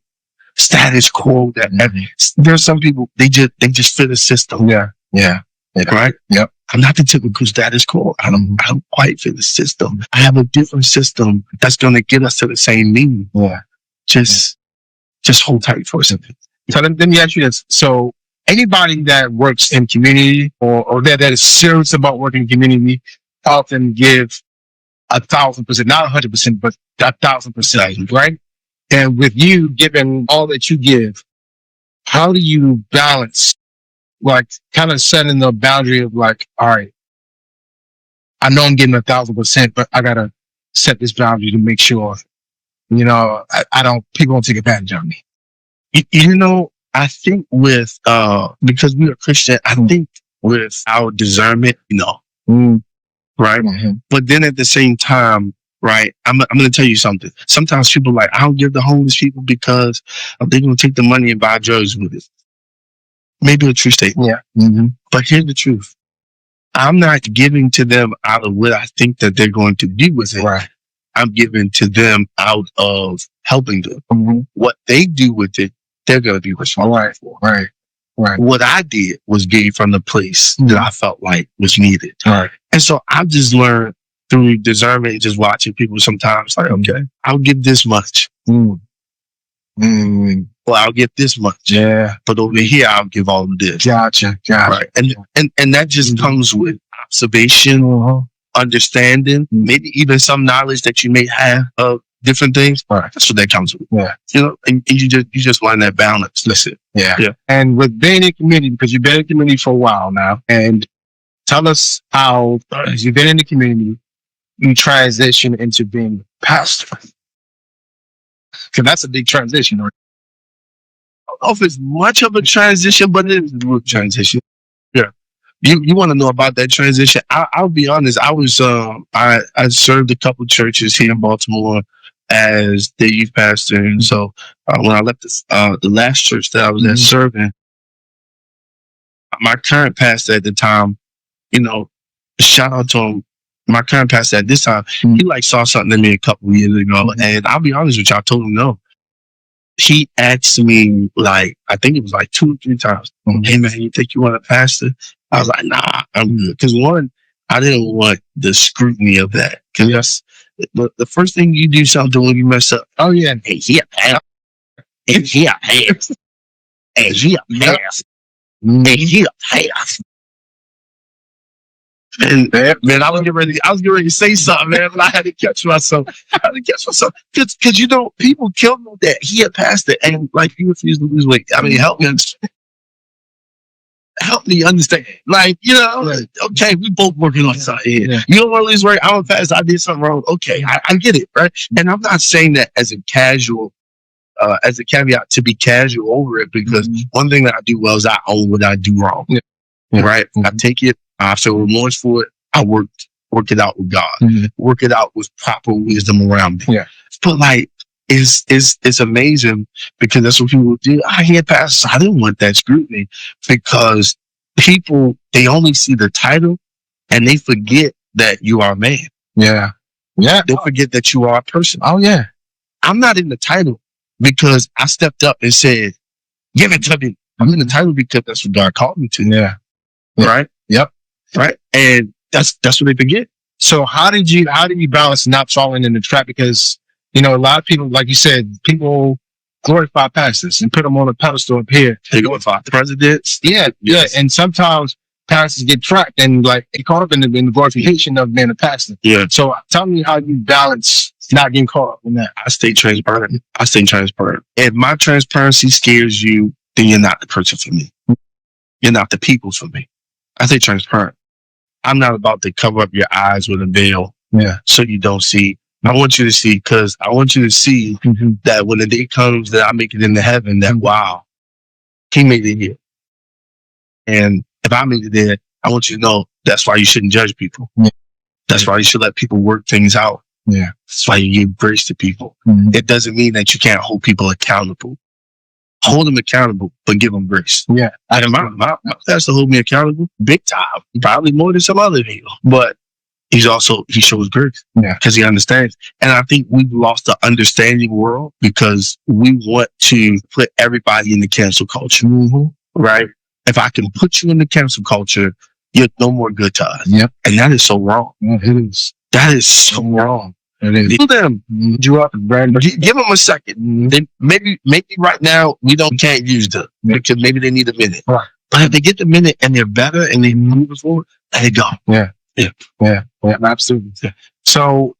status quo that there's some people, they just fit a system. Yeah. Right? Yep. I'm not the typical status quo. I don't quite fit the system. I have a different system that's going to get us to the same meaning. Yeah. Just hold tight for a second. So let me ask you this. So anybody that works in community or that is serious about working in community often give 1,000%, not 100%, but 1,000%, right? And with you giving all that you give, how do you balance, like, kind of setting the boundary of like, all right, I know I'm getting 1,000%, but I gotta set this boundary to make sure, people don't take advantage of me. You know, I think with because we are Christian, I think with our discernment, right? But then at the same time, right, I'm going to tell you something. Sometimes people are like, I don't give the homeless people because they're going to take the money and buy drugs with it. Maybe a true statement. Yeah. But here's the truth. I'm not giving to them out of what I think that they're going to do with it. Right. I'm giving to them out of helping them. What they do with it, they're going to be responsible for. Right. What I did was gave from the place that I felt like was needed. Right. And so I just learned through discernment, just watching people sometimes, like, okay, I'll give this much. Well, I'll get this much. Yeah. But over here, I'll give all of this. Gotcha. Right. And that just comes with observation, understanding, maybe even some knowledge that you may have of different things. Right. That's what that comes with. Yeah. You know, and you just find that balance. Listen. Yeah. Yeah. And with being in community, because you've been in community for a while now, and tell us how, as you've been in the community, you transition into being a pastor. Because that's a big transition. Right? I don't know if it's much of a transition, but it is a real transition. Yeah. You want to know about that transition? I'll be honest. I was I served a couple churches here in Baltimore as the youth pastor, and so when I left the last church that I was at serving, my current pastor at the time, you know, shout out to him. My current pastor at this time, he like saw something in me a couple of years ago, and I'll be honest with you, I told him no. He asked me like, I think it was like 2 or 3 times, "Hey man, you think you want a pastor?" I was like, "Nah, I'm good." Because one, I didn't want the scrutiny of that. Because the first thing you do something when you mess up, oh yeah, hey, he a pastor, and he a pastor, and he a pastor, and he a pastor. And man, I was getting ready to say something, man, but I had to catch myself. Because you know, people kill me that he a pastor and like you refuse to lose weight. I mean, help me understand. Like, you know, okay, we both working on something here. Yeah. You don't want to lose weight. I'm a pastor. I did something wrong. Okay, I get it, right? And I'm not saying that as a casual, as a caveat to be casual over it, because one thing that I do well is I own what I do wrong. Yeah. Right? I take it. I feel remorse for it. I work it out with God. Work it out with proper wisdom around me. Yeah. But like, it's amazing because that's what people do. I hear pastors. I didn't want that scrutiny because people, they only see the title and they forget that you are a man. Yeah. Yeah. They forget that you are a person. Oh yeah. I'm not in the title because I stepped up and said, "Give it to me." I'm in the title because that's what God called me to. Yeah. Right? Yep. Right. And that's what they forget. So how did you balance not falling in the trap? Because, you know, a lot of people, like you said, people glorify pastors and put them on a pedestal up here. They glorify presidents. Yeah. Yes. Yeah. And sometimes pastors get trapped and like get caught up in the glorification of being a pastor. Yeah. So tell me how you balance not getting caught up in that. I stay transparent. If my transparency scares you, then you're not the person for me. You're not the people for me. I stay transparent. I'm not about to cover up your eyes with a veil, so you don't see. I want you to see, because I want you to see that when the day comes that I make it into heaven, that wow, he made it here. And if I made it there, I want you to know that's why you shouldn't judge people. Yeah. That's why you should let people work things out. Yeah. That's why you give grace to people. It doesn't mean that you can't hold people accountable. Hold them accountable, but give them grace. Yeah. And my pastor hold me accountable big time, probably more than some other people. But he shows grace. Yeah. Because he understands. And I think we've lost the understanding world because we want to put everybody in the cancel culture. Right? If I can put you in the cancel culture, you're no more good to us. Yep. And that is so wrong. It is. That is so wrong. It is. Tell them, give them a second. They, maybe right now we can't use them because maybe they need a minute. Right. But if they get the minute and they're better and they move forward, let it go. Yeah, absolutely. Yeah. So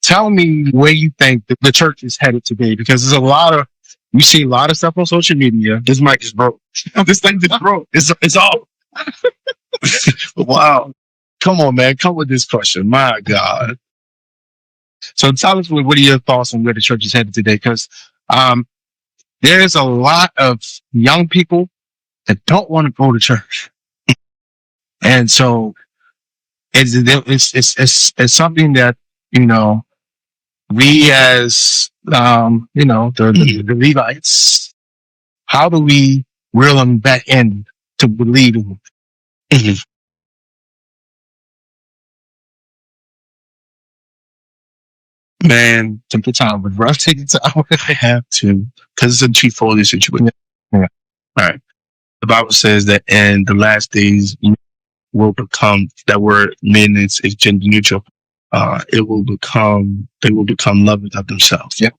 tell me where you think the church is headed today, because there's you see a lot of stuff on social media. This mic is broke. This thing is broke. It's all. Wow. Come on, man. Come with this question. My God. So tell us, what are your thoughts on where the church is headed today? Because there's a lot of young people that don't want to go to church. And so it's something that, you know, we as, you know, the Levites, how do we reel them back in to believe in? Man, take your time with rough. Take your time. I have to, because it's a chief-holy situation. Yeah. All right. The Bible says that in the last days will become, that word men is gender neutral. They will become lovers of themselves. Yeah.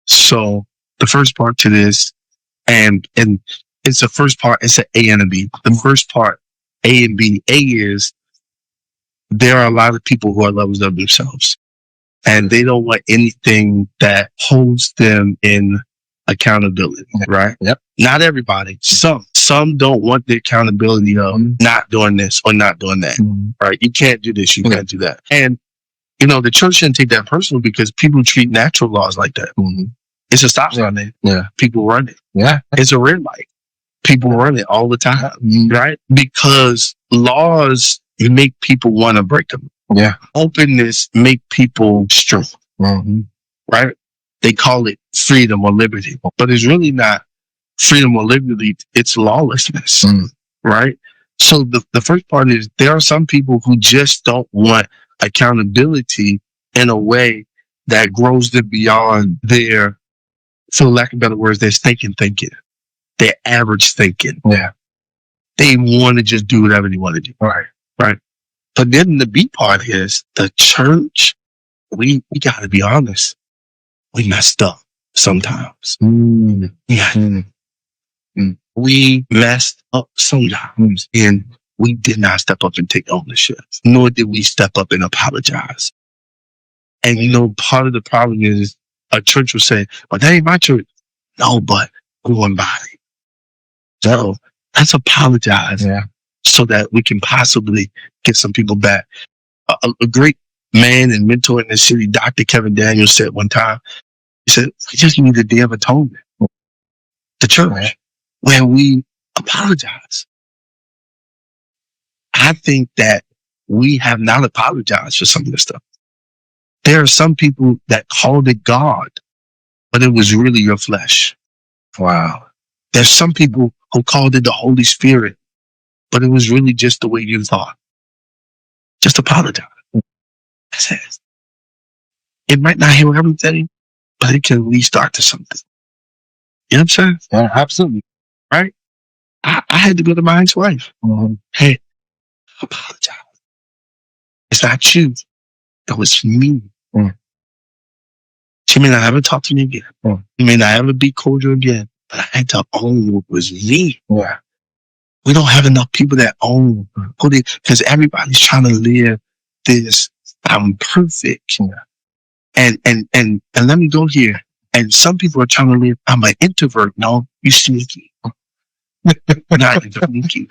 So the first part to this, and it's the first part, it's an A and a B. The first part, A and B. A is there are a lot of people who are lovers of themselves. and they don't want anything that holds them in accountability, right? Yep. Not everybody. Some don't want the accountability of not doing this or not doing that, right? You can't do this, you can't do that. And, the church shouldn't take that personal because people treat natural laws like that. It's a stop sign there. Yeah. People run it. Yeah. It's a red light. People run it all the time, right? Because laws make people want to break them. Yeah. Openness make people strong, right? They call it freedom or liberty, but it's really not freedom or liberty. It's lawlessness, right? So the first part is there are some people who just don't want accountability in a way that grows them beyond their, for lack of better words, their thinking, their average thinking. Yeah. They want to just do whatever they want to do. Right. Right. But then the B part is the church, we got to be honest. We messed up sometimes. Yeah. We messed up sometimes, and we did not step up and take ownership, nor did we step up and apologize. And part of the problem is a church will say, "But that ain't my church." No, but we're one body. So let's apologize, so that we can possibly get some people back. A great man and mentor in the city, Dr. Kevin Daniels, said one time, he said, "We just need a day of atonement." The church, where we apologize. I think that we have not apologized for some of this stuff. There are some people that called it God, but it was really your flesh. Wow. There's some people who called it the Holy Spirit, but it was really just the way you thought. Just apologize. That's it. It might not heal everything, but it can at least start to something. You know what I'm saying? Yeah, absolutely. Right? I had to go to my ex-wife. Hey, apologize. It's not you. That was me. She may not ever talk to me again. She may not ever be cordial again. But I had to own what was me. Yeah. We don't have enough people that own who they, because everybody's trying to live this, I'm perfect. And let me go here. And some people are trying to live, I'm an introvert. No, you sneaky. Not sneaky.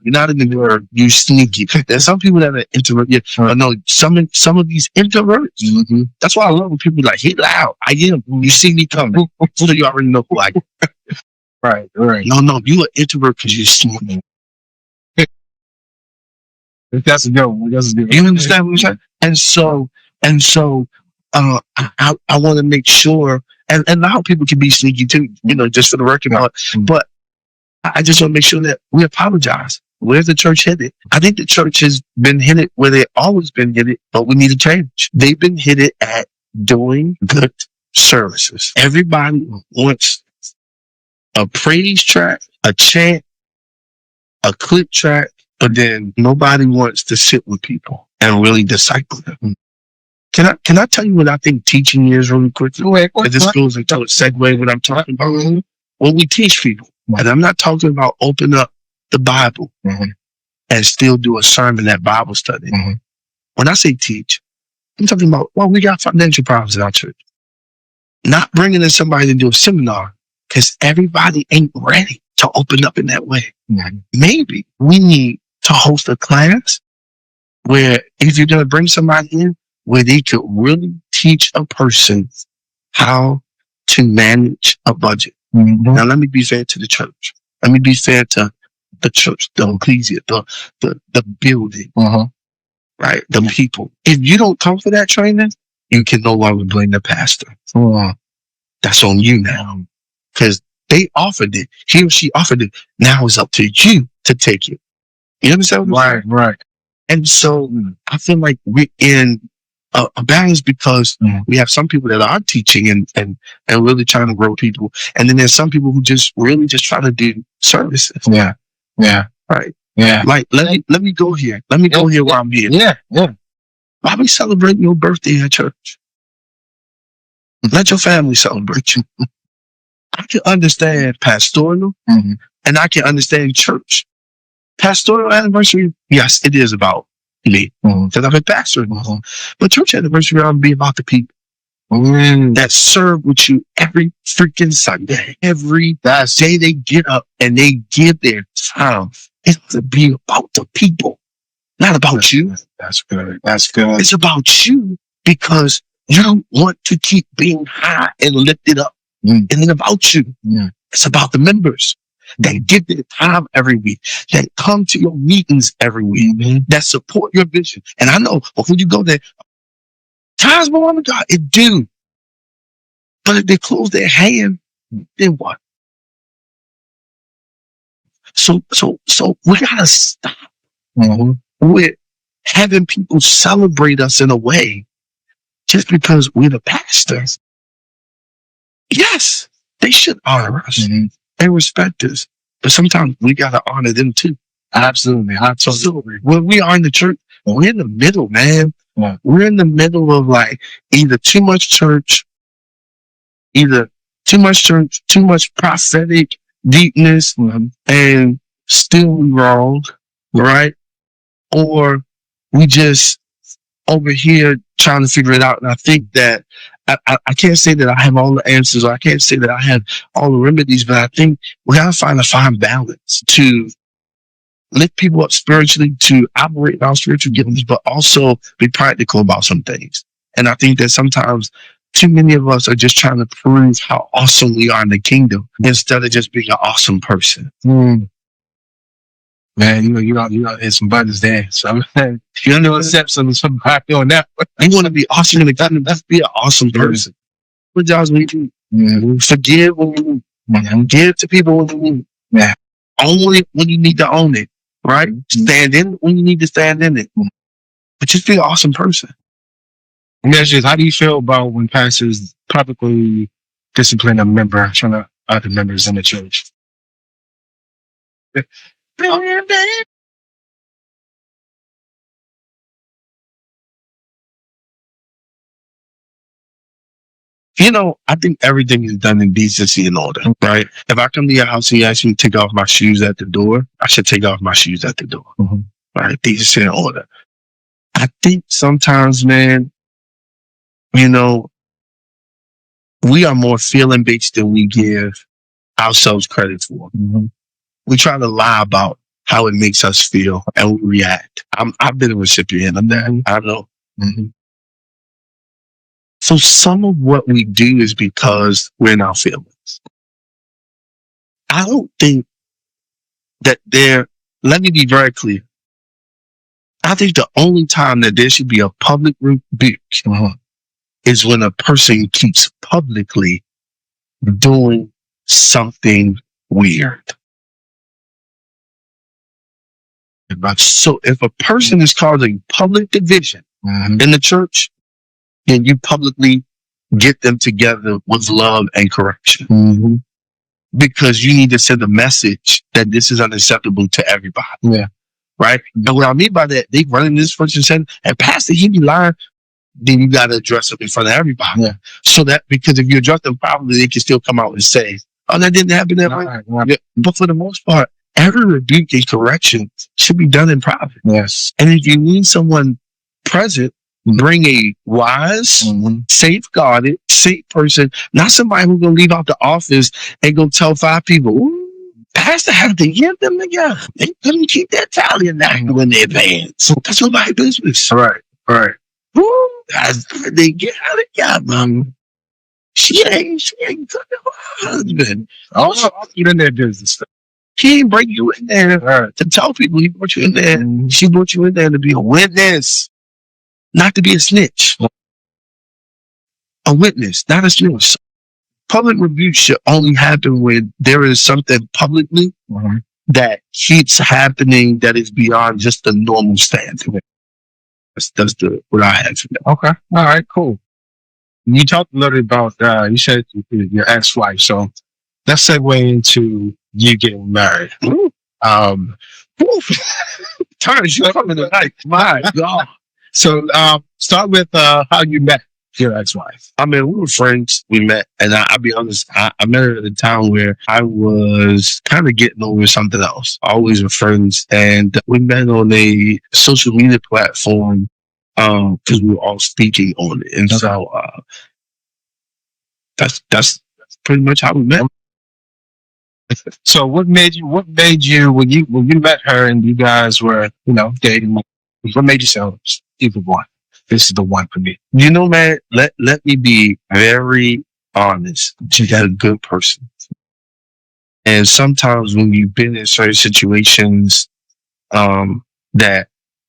You're not in the word, you sneaky. There's some people that are introvert. Yeah, no, some of these introverts. That's why I love when people are like, "Hey, loud, I am." You see me coming, so you already know who I am. Right. No, you are introvert because you're sneaky. That's a good one. You understand what I'm saying? And so, I want to make sure, and a lot of people can be sneaky too, just for the record. But I just want to make sure that we apologize. Where's the church headed? I think the church has been headed where they've always been headed, but we need to change. They've been headed at doing good services. Everybody wants a praise track, a chant, a clip track, but then nobody wants to sit with people and really disciple them. Can I tell you what I think teaching is really quickly? This goes into a segue what I'm talking about. When we teach people, and I'm not talking about open up the Bible and still do a sermon at Bible study. When I say teach, I'm talking about, we got financial problems in our church. Not bringing in somebody to do a seminar because everybody ain't ready to open up in that way. Maybe we need to host a class where if you're going to bring somebody in, where they could really teach a person how to manage a budget. Now, let me be fair to the church. Let me be fair to the church, the ecclesia, the building, right? The people. If you don't come for that training, you can no longer blame the pastor. That's on you now. Because they offered it. He or she offered it. Now it's up to you to take it. You understand what I'm saying? Right. And so I feel like we're in a balance because we have some people that are teaching and really trying to grow people. And then there's some people who just really just try to do services. Yeah. Right. Yeah. Like, let me go here. Let me go here while I'm here. Yeah. Why we celebrating your birthday at church? Let your family celebrate you. I can understand pastoral and I can understand church. Pastoral anniversary, yes, it is about me because I'm a pastor. But church anniversary ought to be about the people that serve with you every freaking Sunday. Every day they get up and they give their time. It's to be about the people, not about you. That's good. That's good. It's about you because you want to keep being high and lifted up. And then about you. It's about the members that give their time every week, that come to your meetings every week, that support your vision. And I know before you go there, times more on God, it do. But if they close their hand, then what? So we gotta stop with having people celebrate us in a way just because we're the pastors. Yes, they should honor us and respect us, but sometimes we gotta honor them too. Absolutely. So when we are in the church, we're in the middle, man. We're in the middle of like either too much church, too much prophetic deepness, and still wrong, right? Or we just over here trying to figure it out. And I think that I can't say that I have all the answers, or I can't say that I have all the remedies, but I think we gotta find a fine balance to lift people up spiritually, to operate in our spiritual giftings, but also be practical about some things. And I think that sometimes too many of us are just trying to prove how awesome we are in the kingdom instead of just being an awesome person. Man, you know, there's some buttons there. So you don't know accept somebody on that. You want to be awesome in the kingdom, just be an awesome person. What y'all need to forgive when you need. Give to people when you need. Own it when you need to own it. Right? Stand in it when you need to stand in it. But just be an awesome person. How do you feel about when pastors publicly discipline a member in front of other members in the church? You know, I think everything is done in decency and order, right? If I come to your house and you ask me to take off my shoes at the door, I should take off my shoes at the door. Right? Decency and order. I think sometimes, man, you know, we are more feeling based than we give ourselves credit for. We try to lie about how it makes us feel and we react. I've been a recipient of that. I know. So some of what we do is because we're in our feelings. I don't think that let me be very clear. I think the only time that there should be a public rebuke is when a person keeps publicly doing something weird. So if a person is causing public division in the church, then you publicly get them together with love and correction. Because you need to send a message that this is unacceptable to everybody. Right? And what I mean by that, they running this person saying, and Pastor, he be lying. Then you got to address them in front of everybody. So that, because if you address them properly, they can still come out and say, oh, that didn't happen that way. But for the most part, every rebuke and correction should be done in private. And if you need someone present, bring a wise, safeguarded, safe person, not somebody who's going to leave out the office and go tell 5 people, ooh, Pastor have to get them together. They couldn't keep that tally in that when they advance. That's nobody's business. Right. Ooh, they get out of together. She ain't good to her husband. Oh, you in their business. He ain't bring you in there to tell people. He brought you in there. She brought you in there to be a witness. Not to be a snitch. A witness, not a snitch. Public rebuke should only happen when there is something publicly that keeps happening that is beyond just the normal standard. That's what I have for that. Okay. All right, cool. You talked a little about, you said your ex-wife. So let's segue into you getting married. Terrance, you're coming tonight. My God. So start with how you met. your ex-wife? I mean, we were friends. We met, and I'll be honest, I met her at a time where I was kind of getting over something else. Always were friends, and we met on a social media platform because we were all speaking on it, and so that's pretty much how we met. So what made you when you met her and you guys were, dating, what made you say, oh, either one? This is the one for me. You know, man, let me be very honest. She's a good person. And sometimes when you've been in certain situations that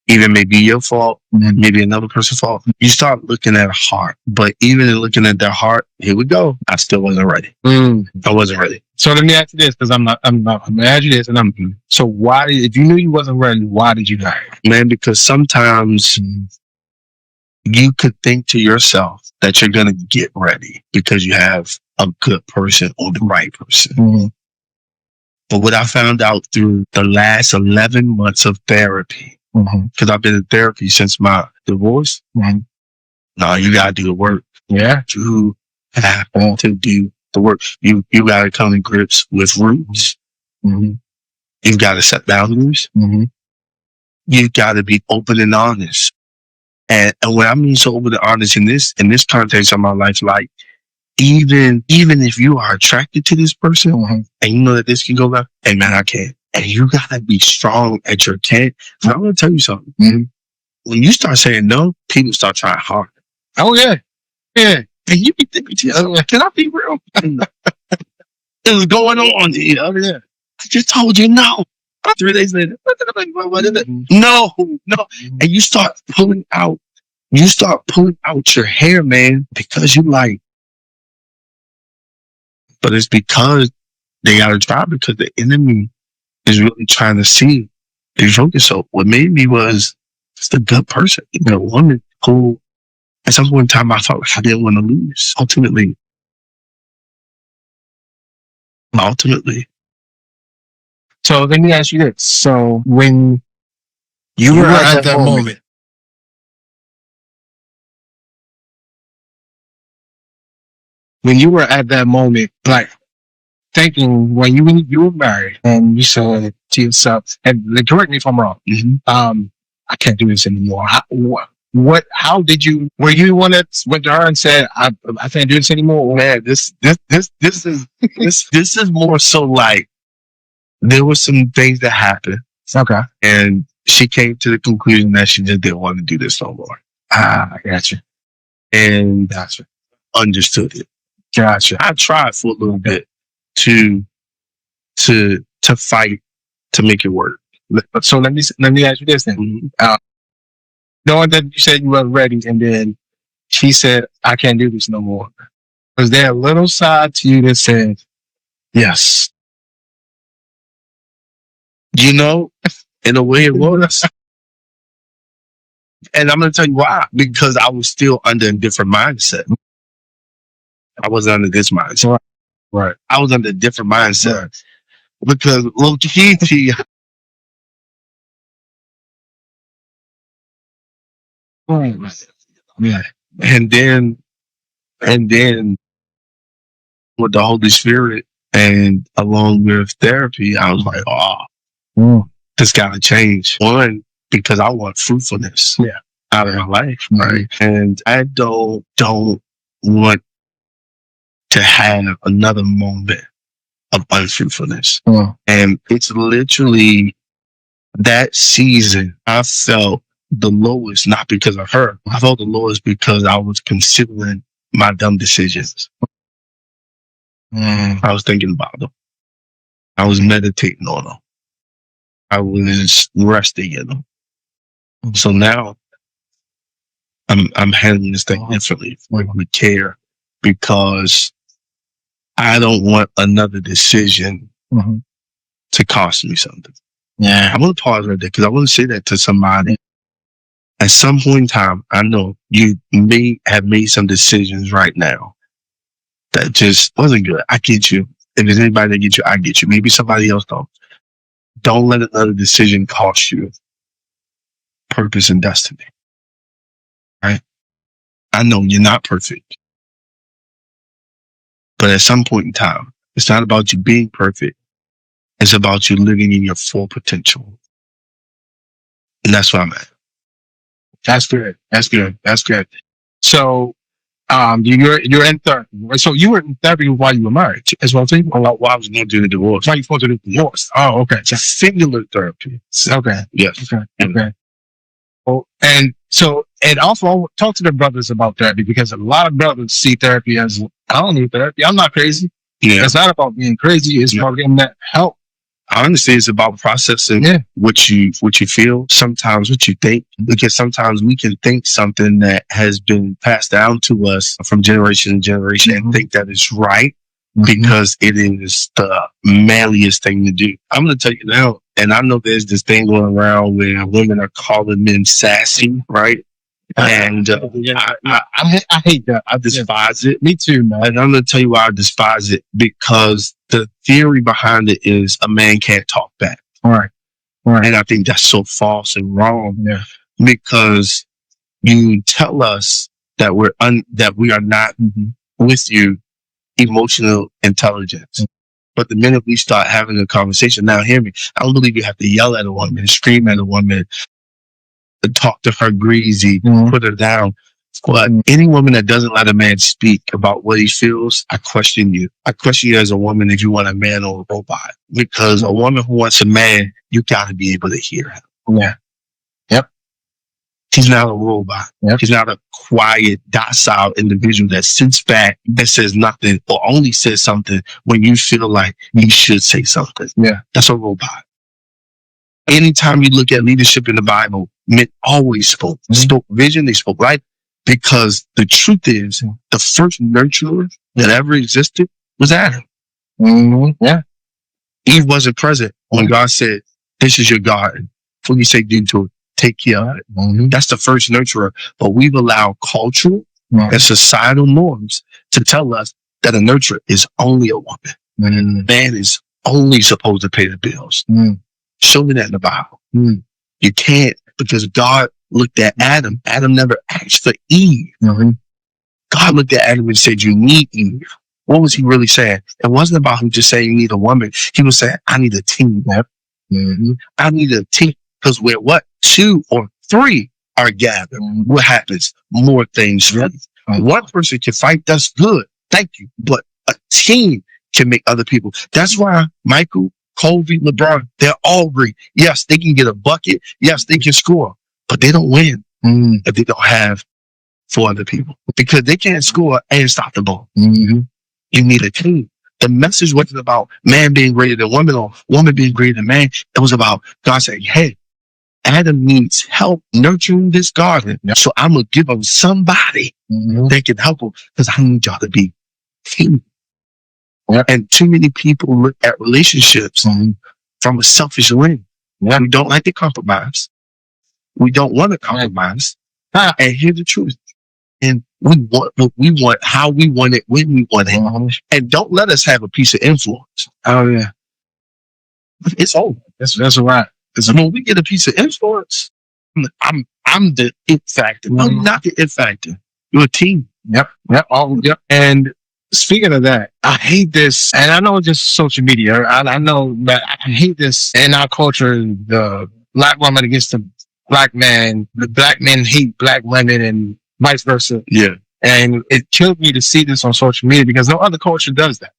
either may be your fault, maybe another person's fault, you start looking at a heart. But even in looking at their heart, here we go. I still wasn't ready. I wasn't ready. So let me ask you this, because I'm gonna ask you this, and so why, if you knew you wasn't ready, why did you die? Man, because sometimes you could think to yourself that you're going to get ready because you have a good person or the right person. But what I found out through the last 11 months of therapy, because I've been in therapy since my divorce, no, you got to do the work. Yeah. You have to do the work. You got to come to grips with roots. You've got to set boundaries. You got to be open and honest. And what I mean so open and honest in this context of my life, like even if you are attracted to this person and you know that this can go left, hey man, I can't. And you gotta be strong at your can't. I'm gonna tell you something. When you start saying no, people start trying hard. Oh yeah. Yeah. And you be thinking to yourself, can I be real? It was going on here. I just told you no. 3 days later, no. And you start pulling out your hair, man, because you like, but it's because they gotta try, because the enemy is really trying to see the focus. So what made me was just a good person, a woman who at some point in time I felt like I didn't want to lose. Ultimately. So let me ask you this. So when you were at that moment, like thinking when you were married and you said to yourself, and correct me if I'm wrong, I can't do this anymore. How did you? Were you the one that went to her and said, "I can't do this anymore"? Man, this is more so like there were some things that happened. Okay, and she came to the conclusion that she just didn't want to do this no more. I gotcha. And understood it. Gotcha. I tried for a little bit to fight to make it work. So let me ask you this then. Knowing that you said you weren't ready, and then she said, "I can't do this no more." Was there a little side to you that said, "Yes"? In a way it was. And I'm going to tell you why. Because I was still under a different mindset. I wasn't under this mindset. Right. I was under a different mindset. Right. Because low key, yeah. And then with the Holy Spirit and along with therapy, I was like, this got to change. One, because I want fruitfulness out of my life, right? And I don't want to have another moment of unfruitfulness. And it's literally that season I felt the lowest, not because of her. I felt the lowest because I was considering my dumb decisions. I was thinking about them. I was meditating on them. I was resting in them. So now I'm handling this thing differently with care, because I don't want another decision to cost me something. Yeah. I'm going to pause right there because I want to say that to somebody. At some point in time, I know you may have made some decisions right now that just wasn't good. I get you. If there's anybody that gets you, I get you. Maybe somebody else don't. Don't let another decision cost you purpose and destiny. Right? I know you're not perfect. But at some point in time, it's not about you being perfect. It's about you living in your full potential. And that's where I'm at. That's good. That's good. That's good. So, you're in therapy. So you were in therapy while you were married as well, too? While I was going through the divorce. While you were through the divorce. Oh, okay. It's a singular therapy. Okay. Yes. Okay. Okay. Well, and also I talk to the brothers about therapy, because a lot of brothers see therapy as, I don't need therapy. I'm not crazy. Yeah. It's not about being crazy. It's about getting that help. I understand it's about processing what you feel, sometimes what you think, because sometimes we can think something that has been passed down to us from generation to generation and think that is right because it is the manliest thing to do. I'm going to tell you now, and I know there's this thing going around where women are calling men sassy, right? And I hate that. I despise it. Me too, man. And I'm going to tell you why I despise it, because the theory behind it is a man can't talk back. Right. And I think that's so false and wrong. Yeah. Because you tell us that we are not with you emotional intelligence. But the minute we start having a conversation, now hear me, I don't believe you have to yell at a woman, scream at a woman, talk to her greasy, put her down. But any woman that doesn't let a man speak about what he feels, I question you. I question you as a woman if you want a man or a robot. Because a woman who wants a man, you got to be able to hear him. Yeah. Yep. He's not a robot. Yep. He's not a quiet, docile individual that sits back and says nothing, or only says something when you feel like he should say something. Yeah. That's a robot. Anytime you look at leadership in the Bible, men always spoke vision, they spoke life, because the truth is the first nurturer that ever existed was Adam. Yeah. Eve wasn't present when God said, this is your garden. What do you say do to it? Take care of it. That's the first nurturer. But we've allowed cultural and societal norms to tell us that a nurturer is only a woman. Man is only supposed to pay the bills. Show me that in the Bible. You can't, because God looked at Adam. Adam never asked for Eve. God looked at Adam and said, you need Eve. What was he really saying? It wasn't about him just saying you need a woman. He was saying, I need a team. I need a team, because where two or three are gathered, what happens? More things. One person can fight, that's good. Thank you. But a team can make other people. That's why Michael, Kobe, LeBron, they're all great. Yes, they can get a bucket. Yes, they can score, but they don't win if they don't have four other people, because they can't score and stop the ball. You need a team. The message wasn't about man being greater than woman or woman being greater than man. It was about God saying, hey, Adam needs help nurturing this garden. So I'm going to give him somebody that can help him, because I need y'all to be team. And too many people look at relationships from a selfish lens. We don't like to compromise. We don't want to compromise. And here's the truth. And we want what we want, how we want it, when we want it. And don't let us have a piece of influence. Oh yeah. It's over. That's right. Because when we get a piece of influence, I'm the it factor. I'm not the it factor. You're a team. Yep. And speaking of that, I hate this, and I know it's just social media. I know, but I hate this in our culture. The black woman against the black man. The black men hate black women, and vice versa. Yeah. And it killed me to see this on social media, because no other culture does that.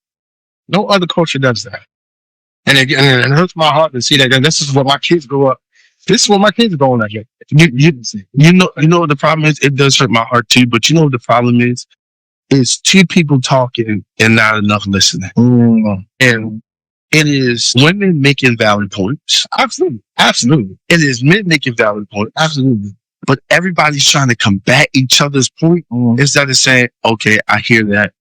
No other culture does that. And it hurts my heart to see that. And this is what my kids grow up. This is what my kids are going like. You know what the problem is? It does hurt my heart too, but you know what the problem is? It's two people talking and not enough listening. And it is women making valid points. Absolutely. It is men making valid points. Absolutely. But everybody's trying to combat each other's point instead of saying, okay, I hear that.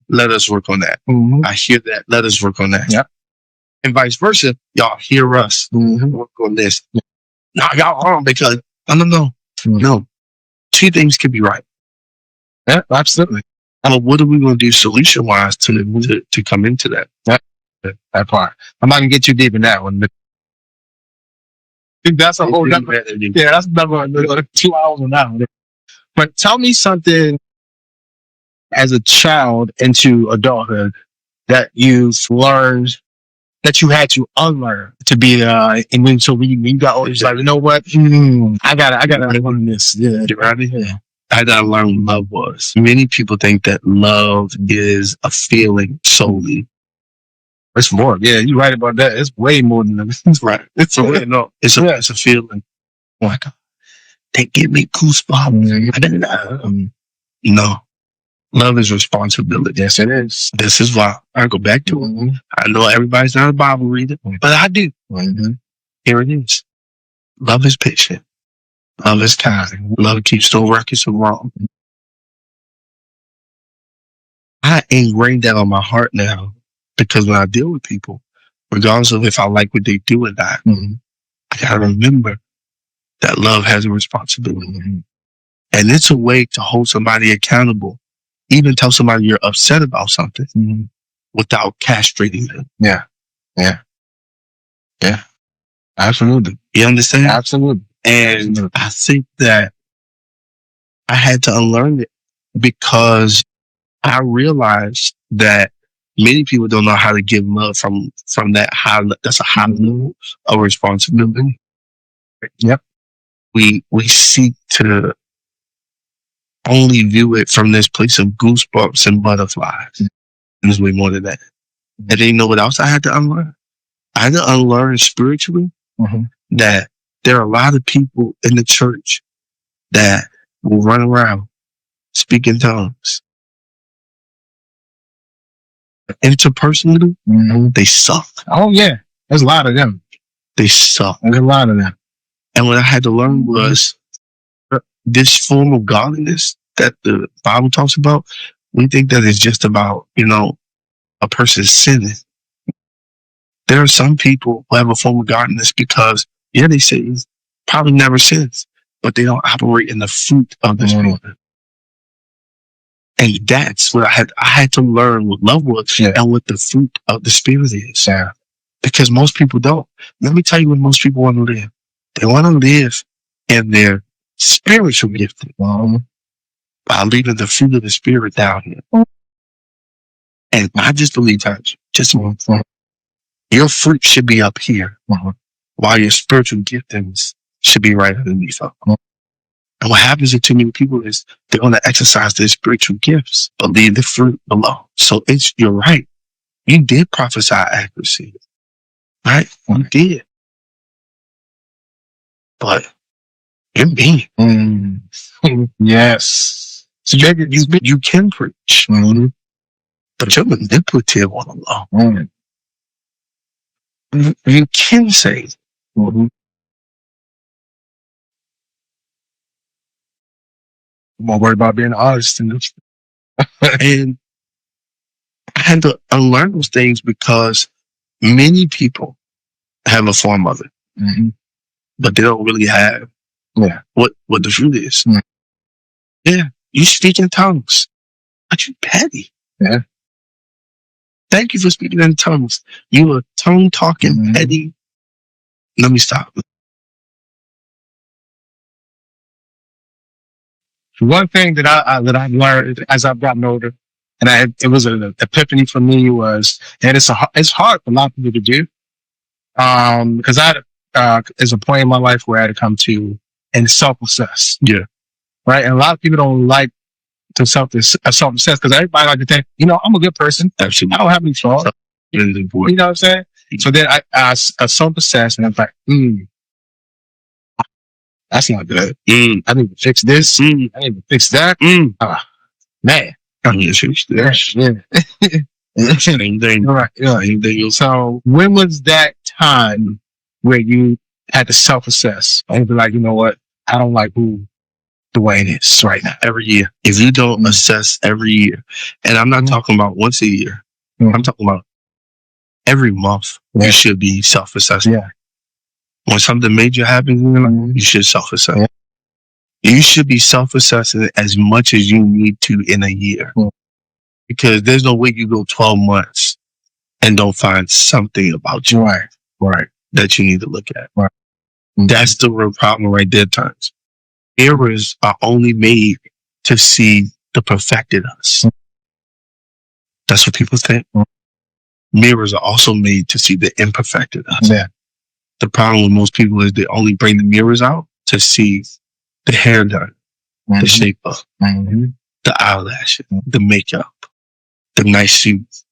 Let us work on that. I hear that. Let us work on that. And vice versa. Y'all hear us. Work on this. No, y'all wrong, because no. Two things can be right. Yeah, absolutely. But what are we going to do solution wise to come into that? That part. I'm not going to get too deep in that one. I think that's a whole other. Yeah, that's another 2 hours an hour. But tell me something as a child into adulthood that you've learned that you had to unlearn to be and when you got older, it's like, you know what? I gotta learn this. Yeah. Yeah. I gotta learn what love was. Many people think that love is a feeling solely. It's more. Yeah, you're right about that. It's way more than that. It's Right. It's It's a feeling. Oh my God. They give me goosebumps. No. Love is responsibility. Yes, it is. This is why I go back to it. I know everybody's not a Bible reader, but I do. Here it is. Love is patient. Love is kind. Love keeps no records of wrong. I ingrained that on my heart now because when I deal with people, regardless of if I like what they do or not, I gotta remember that love has a responsibility. And it's a way to hold somebody accountable, even tell somebody you're upset about something without castrating them. Yeah. Absolutely. You understand? Absolutely. And I think that I had to unlearn it because I realized that many people don't know how to give love from that high. That's a high level of responsibility. Yep. We seek to only view it from this place of goosebumps and butterflies. And there's way more than that. And then you know what else I had to unlearn? I had to unlearn spiritually that there are a lot of people in the church that will run around speaking tongues. Interpersonally, they suck. Oh yeah, there's a lot of them. They suck. There's a lot of them. And what I had to learn was this form of godliness that the Bible talks about. We think that it's just about, a person sinning. There are some people who have a form of godliness because, they say probably never sins, but they don't operate in the fruit of the Spirit. And that's what I had to learn what love was and what the fruit of the Spirit is. Yeah. Because most people don't. Let me tell you what most people want to live. They want to live in their spiritual gifting by leaving the fruit of the Spirit down here. And I just believe that your fruit should be up here while your spiritual giftings should be right underneath up. And what happens to too many people is they're going to exercise their spiritual gifts, but leave the fruit below. So you're right. You did prophesy accuracy. Right? You did. But you're mean. Yes. So you can preach, but you're manipulative on the law. You can say, I'm more worried about being honest and I had to unlearn those things because many people have a form of it, but they don't really have what the fruit is. Yeah, you speak in tongues, but you petty. Yeah. Thank you for speaking in tongues. You are tongue talking petty. Let me stop. One thing that I've learned as I've gotten older, and it was an epiphany for me, was that it's hard for a lot of people to do, because there's a point in my life where I had to come to and self-assess. Yeah. Right, and a lot of people don't like to self-assess because everybody like to think, I'm a good person. Absolutely. I don't have any flaws. You know what I'm saying? So then I self-assess, and I'm like, that's not good. I need to fix this. I need to fix that. Man. I need to fix this. Same thing. Right. Yeah. So when was that time where you had to self-assess and be like, you know what? I don't like who Duane is right now. Every year. If you don't assess every year, and I'm not talking about once a year, I'm talking about every month, you should be self-assessing. Yeah. When something major happens in your life, you should self-assess. Yeah. You should be self-assessing as much as you need to in a year. Because there's no way you go 12 months and don't find something about you that you need to look at. Right. That's the real problem right there, Terrance. Errors are only made to see the perfected us. That's what people think. Mirrors are also made to see the imperfected us. Yeah. The problem with most people is they only bring the mirrors out to see the hair done, the shape up, the eyelashes, the makeup, the nice shoes.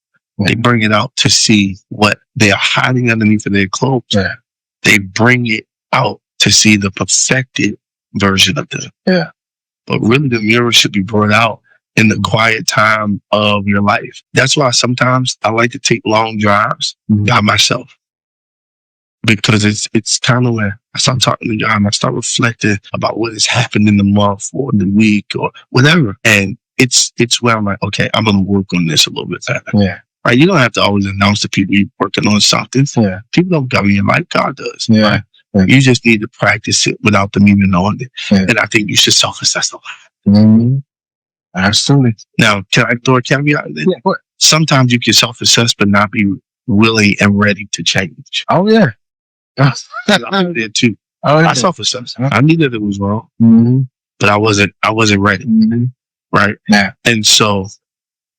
They bring it out to see what they are hiding underneath of their clothes. Yeah. They bring it out to see the perfected version of them. Yeah. But really, the mirror should be brought out in the quiet time of your life. That's why sometimes I like to take long drives by myself. Because it's kind of where I start talking to God and I start reflecting about what has happened in the month or the week or whatever. And it's where I'm like, okay, I'm going to work on this a little bit better. Yeah. Right? You don't have to always announce to people you're working on something. Yeah. People don't govern your life. God does. Yeah. Right? You just need to practice it without them even knowing it. Yeah. And I think you should self-assess a lot. Mm-hmm. Absolutely. Now, can I throw a caveat in there? Yeah, what? Sometimes you can self-assess but not be willing and ready to change. Oh, yeah. I'm there too. Oh, yeah. I self-assessed. I knew that it was wrong, but I wasn't ready. Right? Yeah. And so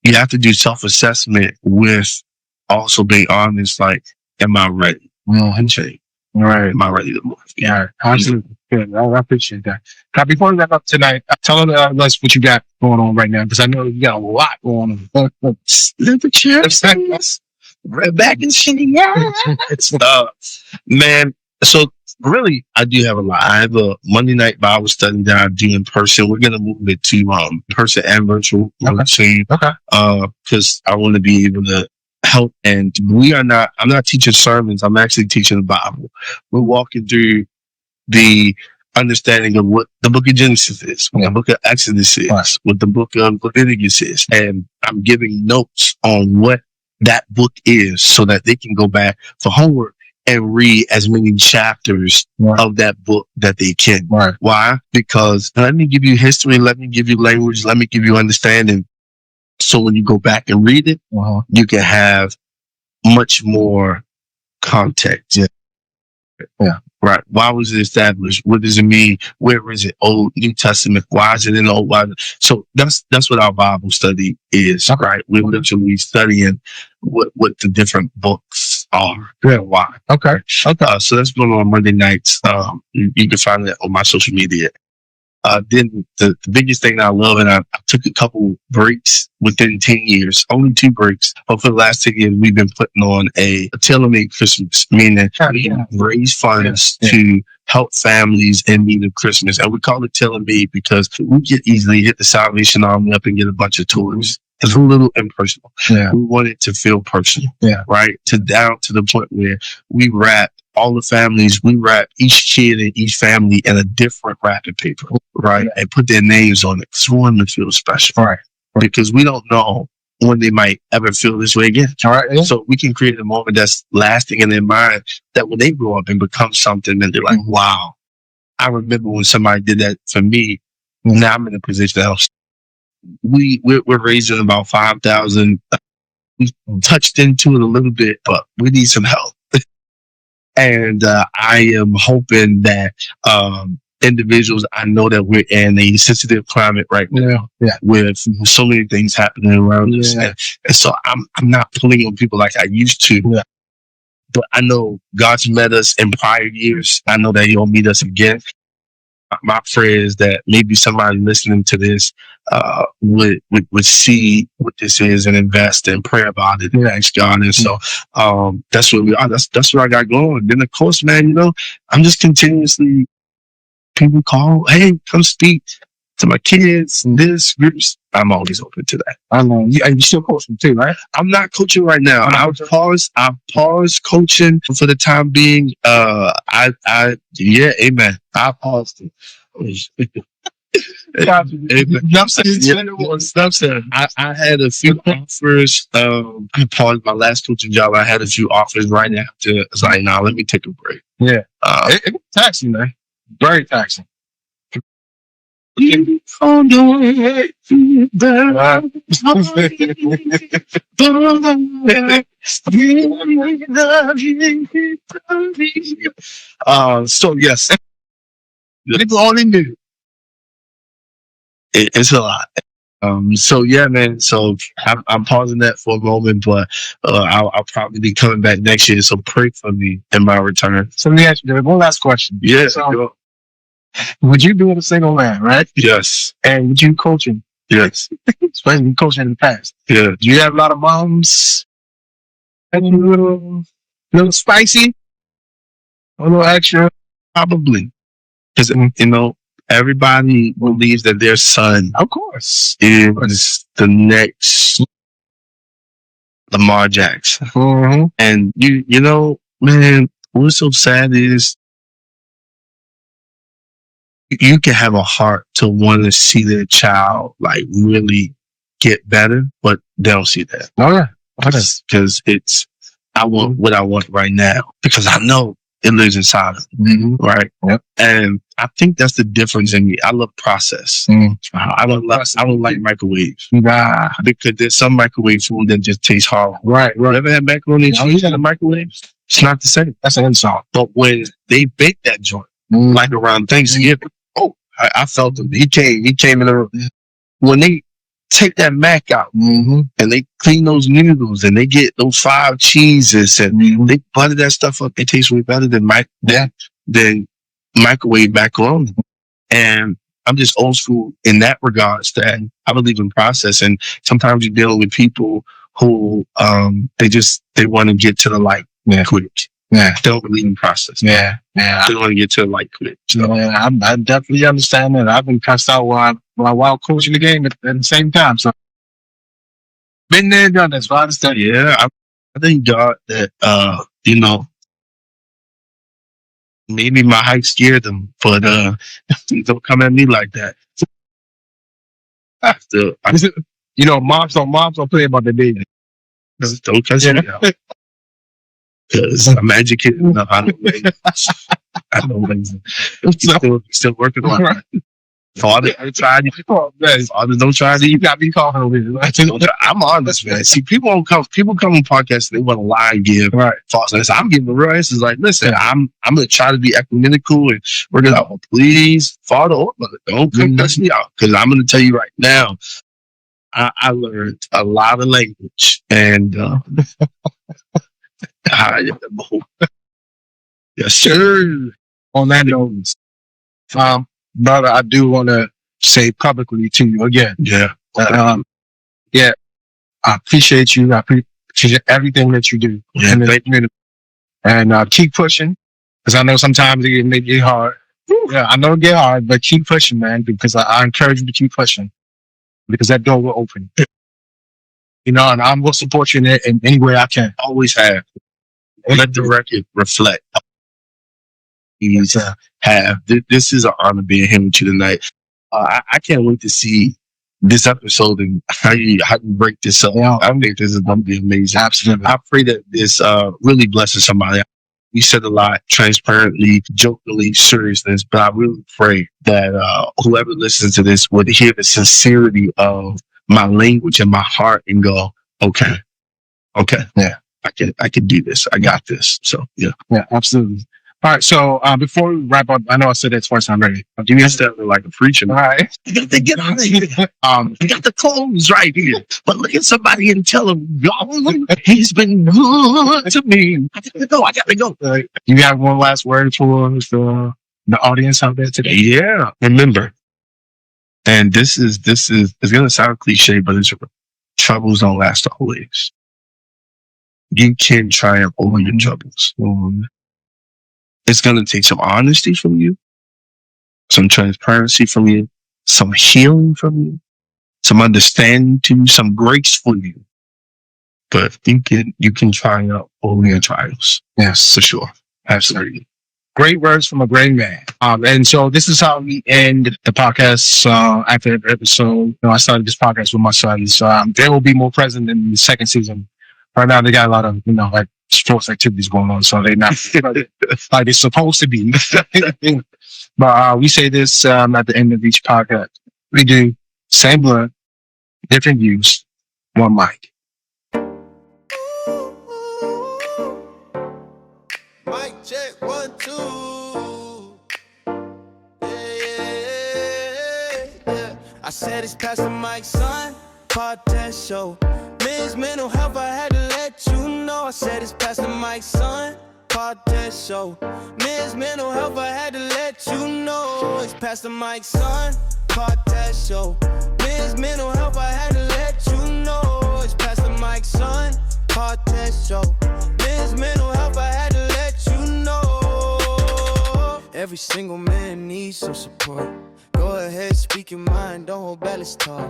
you have to do self-assessment with also being honest, like, am I ready to change? Right. Am I ready to move? Yeah, absolutely. Good. I appreciate that. Now, before we wrap up tonight, tell us what you got going on right now, because I know you got a lot going on. Let the chairs right back and shit. Yeah. Man, so really, I do have a lot. I have a Monday night Bible study that I do in person. We're gonna move it to person and virtual soon. Okay. Because I want to be able to help. And I'm not teaching sermons. I'm actually teaching the Bible. We're walking through the understanding of what the book of Genesis is, what the book of Exodus is, what the book of Leviticus is. And I'm giving notes on what that book is so that they can go back for homework and read as many chapters of that book that they can. Right. Why? Because let me give you history, let me give you language, let me give you understanding. So when you go back and read it, you can have much more context. Yeah. Right. Why was it established? What does it mean? Where is it? Old, New Testament. Why is it in Old? So that's what our Bible study is. Okay. Right. We're literally studying what the different books are. Yeah. Why? Okay. So that's going on Monday nights. You can find that on my social media. Then the biggest thing that I love, and I took a couple breaks within 10 years, only 2 breaks. But for the last 10 years, we've been putting on a tailor-made Christmas, meaning we raise funds to help families in need of Christmas. And we call it tailor-made because we can easily hit the Salvation Army up and get a bunch of toys. It's a little impersonal. Yeah. We want it to feel personal. Yeah. Right? Down to the point where we wrap all the families, we wrap each kid and each family in a different wrapping paper, right? And put their names on it. So we want them to feel special. Right. Because we don't know when they might ever feel this way again. All right. Yeah. So we can create a moment that's lasting in their mind that when they grow up and become something that they're like, wow, I remember when somebody did that for me. Now I'm in a position else. We're raising about 5,000. We touched into it a little bit, but we need some help. And I am hoping that individuals, I know that we're in a sensitive climate right now with so many things happening around us. And so I'm not pulling on people like I used to. Yeah. But I know God's met us in prior years. I know that He'll meet us again. My prayer is that maybe somebody listening to this would see what this is and invest and pray about it and ask God. And so that's what we are. That's what I got going. Then of course, man, I'm just continuously, people call, hey, come speak to my kids and this groups. I'm always open to that. I know. You still coaching too, right? I'm not coaching right now. I've paused coaching for the time being. Amen. I paused it. I had a few offers. I paused my last coaching job. I had a few offers right after. It's like, nah, let me take a break. Yeah. It's taxing, man. Very taxing. So yes, people only knew It's a lot. So yeah, man. So I'm pausing that for a moment, but I'll probably be coming back next year. So pray for me in my return. So let me ask you one last question. Yeah. So, would you do it a single man, right? Yes. And would you coaching? Yes. Especially coaching in the past. Yeah. Do you have a lot of moms? A little spicy? A little extra? Probably. Because, everybody believes that their son, Of course, is the next Lamar Jackson. Mm-hmm. And man, what's so sad is you can have a heart to want to see their child like really get better, but they don't see that. Oh yeah. Because I want what I want right now because I know it lives inside of me, right? Yep. And I think that's the difference in me. I love process. I don't like microwaves. Nah. Because there's some microwave food that just tastes horrible. Right. You ever had macaroni and cheese in the microwave? It's not the same. That's an insult. But when they bake that joint, like around Thanksgiving, I felt them. He came in the room. When they take that mac out and they clean those noodles and they get those 5 cheeses and they butter that stuff up, it tastes way better than microwave macaroni. And I'm just old school in that regards that I believe in process. And sometimes you're dealing with people who they want to get to the quick. Yeah. They don't believe in process. Yeah. Yeah. They want to get to the quick. So. Yeah, I definitely understand that. I've been cussed out while coaching the game at the same time. So been there, done that. So I understand. Yeah. I thank God that maybe my height scared them, but don't come at me like that. Moms don't play about their baby. Don't cuss me out. Because I'm educated enough. I know language. Still working on it. Father, don't try to. Fathers don't try to. You got me calling over here. I'm honest, man. See, people come on podcasts and they want to lie and give false answers. I'm giving the real answers. Like, listen, I'm gonna try to be ecumenical and work it out. Please, Father or Mother, don't come cuss me out because I'm gonna tell you right now. I learned a lot of language and. Yes, sir. On that note, brother, I do want to say publicly to you again. Yeah. I appreciate you. I appreciate everything that you do in the community. And keep pushing, because I know sometimes it may get hard. Yeah, I know it get hard, but keep pushing, man, because I encourage you to keep pushing, because that door will open. And I will support you in any way I can. Always have. Let the record reflect. This is an honor being here with you tonight. I can't wait to see this episode and how you break this up. Yeah. I think this is going to be amazing. Absolutely. I pray that this really blesses somebody. You said a lot, transparently, jokingly, seriousness, but I really pray that whoever listens to this would hear the sincerity of my language and my heart and go, okay, yeah. I can do this. I got this. So yeah, absolutely. All right. So before we wrap up, I know I said that twice already. Do you sound like a preacher? All right. I got to get out of here. I got the clothes right here. But look at somebody and tell him, God, he's been good to me. I got to go. You have one last word for the audience out there today? Yeah. Remember, and this is it's gonna sound cliche, but it's troubles don't last always. You can triumph over your troubles. It's going to take some honesty from you, some transparency from you, some healing from you, some understanding to you, some grace for you. But you can triumph over your trials. Yes, for sure. Absolutely. Great words from a great man. And so this is how we end the podcast after every episode. I started this podcast with my son. So they will be more present in the second season. Right now, they got a lot of, sports activities going on, so they're not like they're supposed to be. But we say this at the end of each podcast. We do same blood, different views, one mic. Mic check 1, 2. Yeah. said it's Pastor Mike's son, podcast show. Men's mental health, I had to let you know. I said it's Pastor Mike's son, podcast show. Men's mental health, I had to let you know. It's Pastor Mike's son, podcast show. Men's mental health, I had to let you know. It's Pastor Mike's son, podcast show. Men's mental health, I had to let you know. Every single man needs some support. Go ahead, speak your mind, don't hold back, let's talk.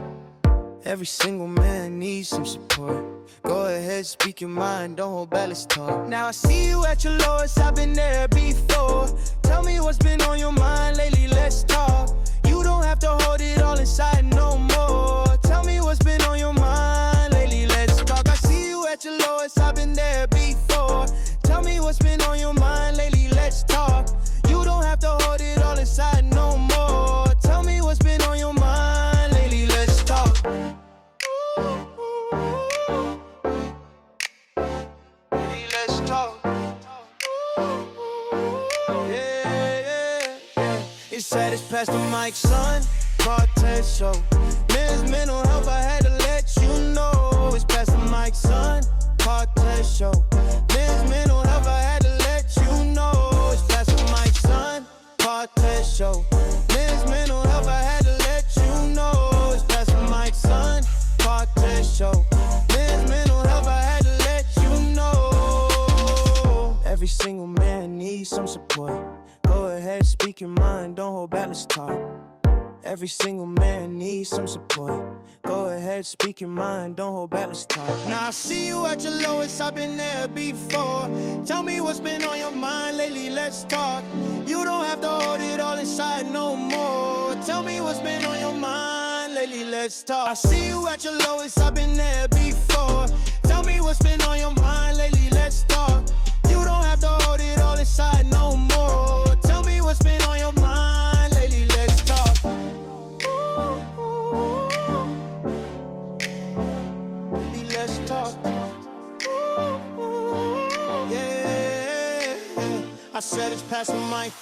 Every single man needs some support. Go ahead, speak your mind, don't hold back, let's talk. Now I see you at your lowest, I've been there before. Tell me what's been on your mind lately, let's talk. You don't have to hold it all inside no more. Tell me what's been on your mind lately, let's talk. I see you at your lowest, I've been there before. Tell me what's been on your mind lately, let's talk. You don't have to hold it all inside no more. Tell me what's been on your mind lately, let's talk. Let's talk. It said it's Pastor Mike's son, podcast show. Men's mental health, I had to let you know. It's Pastor Mike's son, podcast show. Men's mental health, I had to let you know. It's Pastor Mike's son, podcast show. Men's mental health, I had to let you know. It's Pastor Mike's son, podcast show. Men's mental health, I had to let you know. Every single man needs some support. Go ahead, speak your mind, don't hold back, let's talk. Every single man needs some support. Go ahead, speak your mind, don't hold back, let's talk. Now I see you at your lowest, I've been there before. Tell me what's been on your mind lately, let's talk. You don't have to hold it all inside no more. Tell me what's been on your mind lately, let's talk. I see you at your lowest, I've been there before. Tell me what's been on your mind lately, let's talk. You don't have to hold it all inside no more. Tell me what's been on your mind lately, let's talk. Let's talk. Yeah, I said it's Pastor Mike.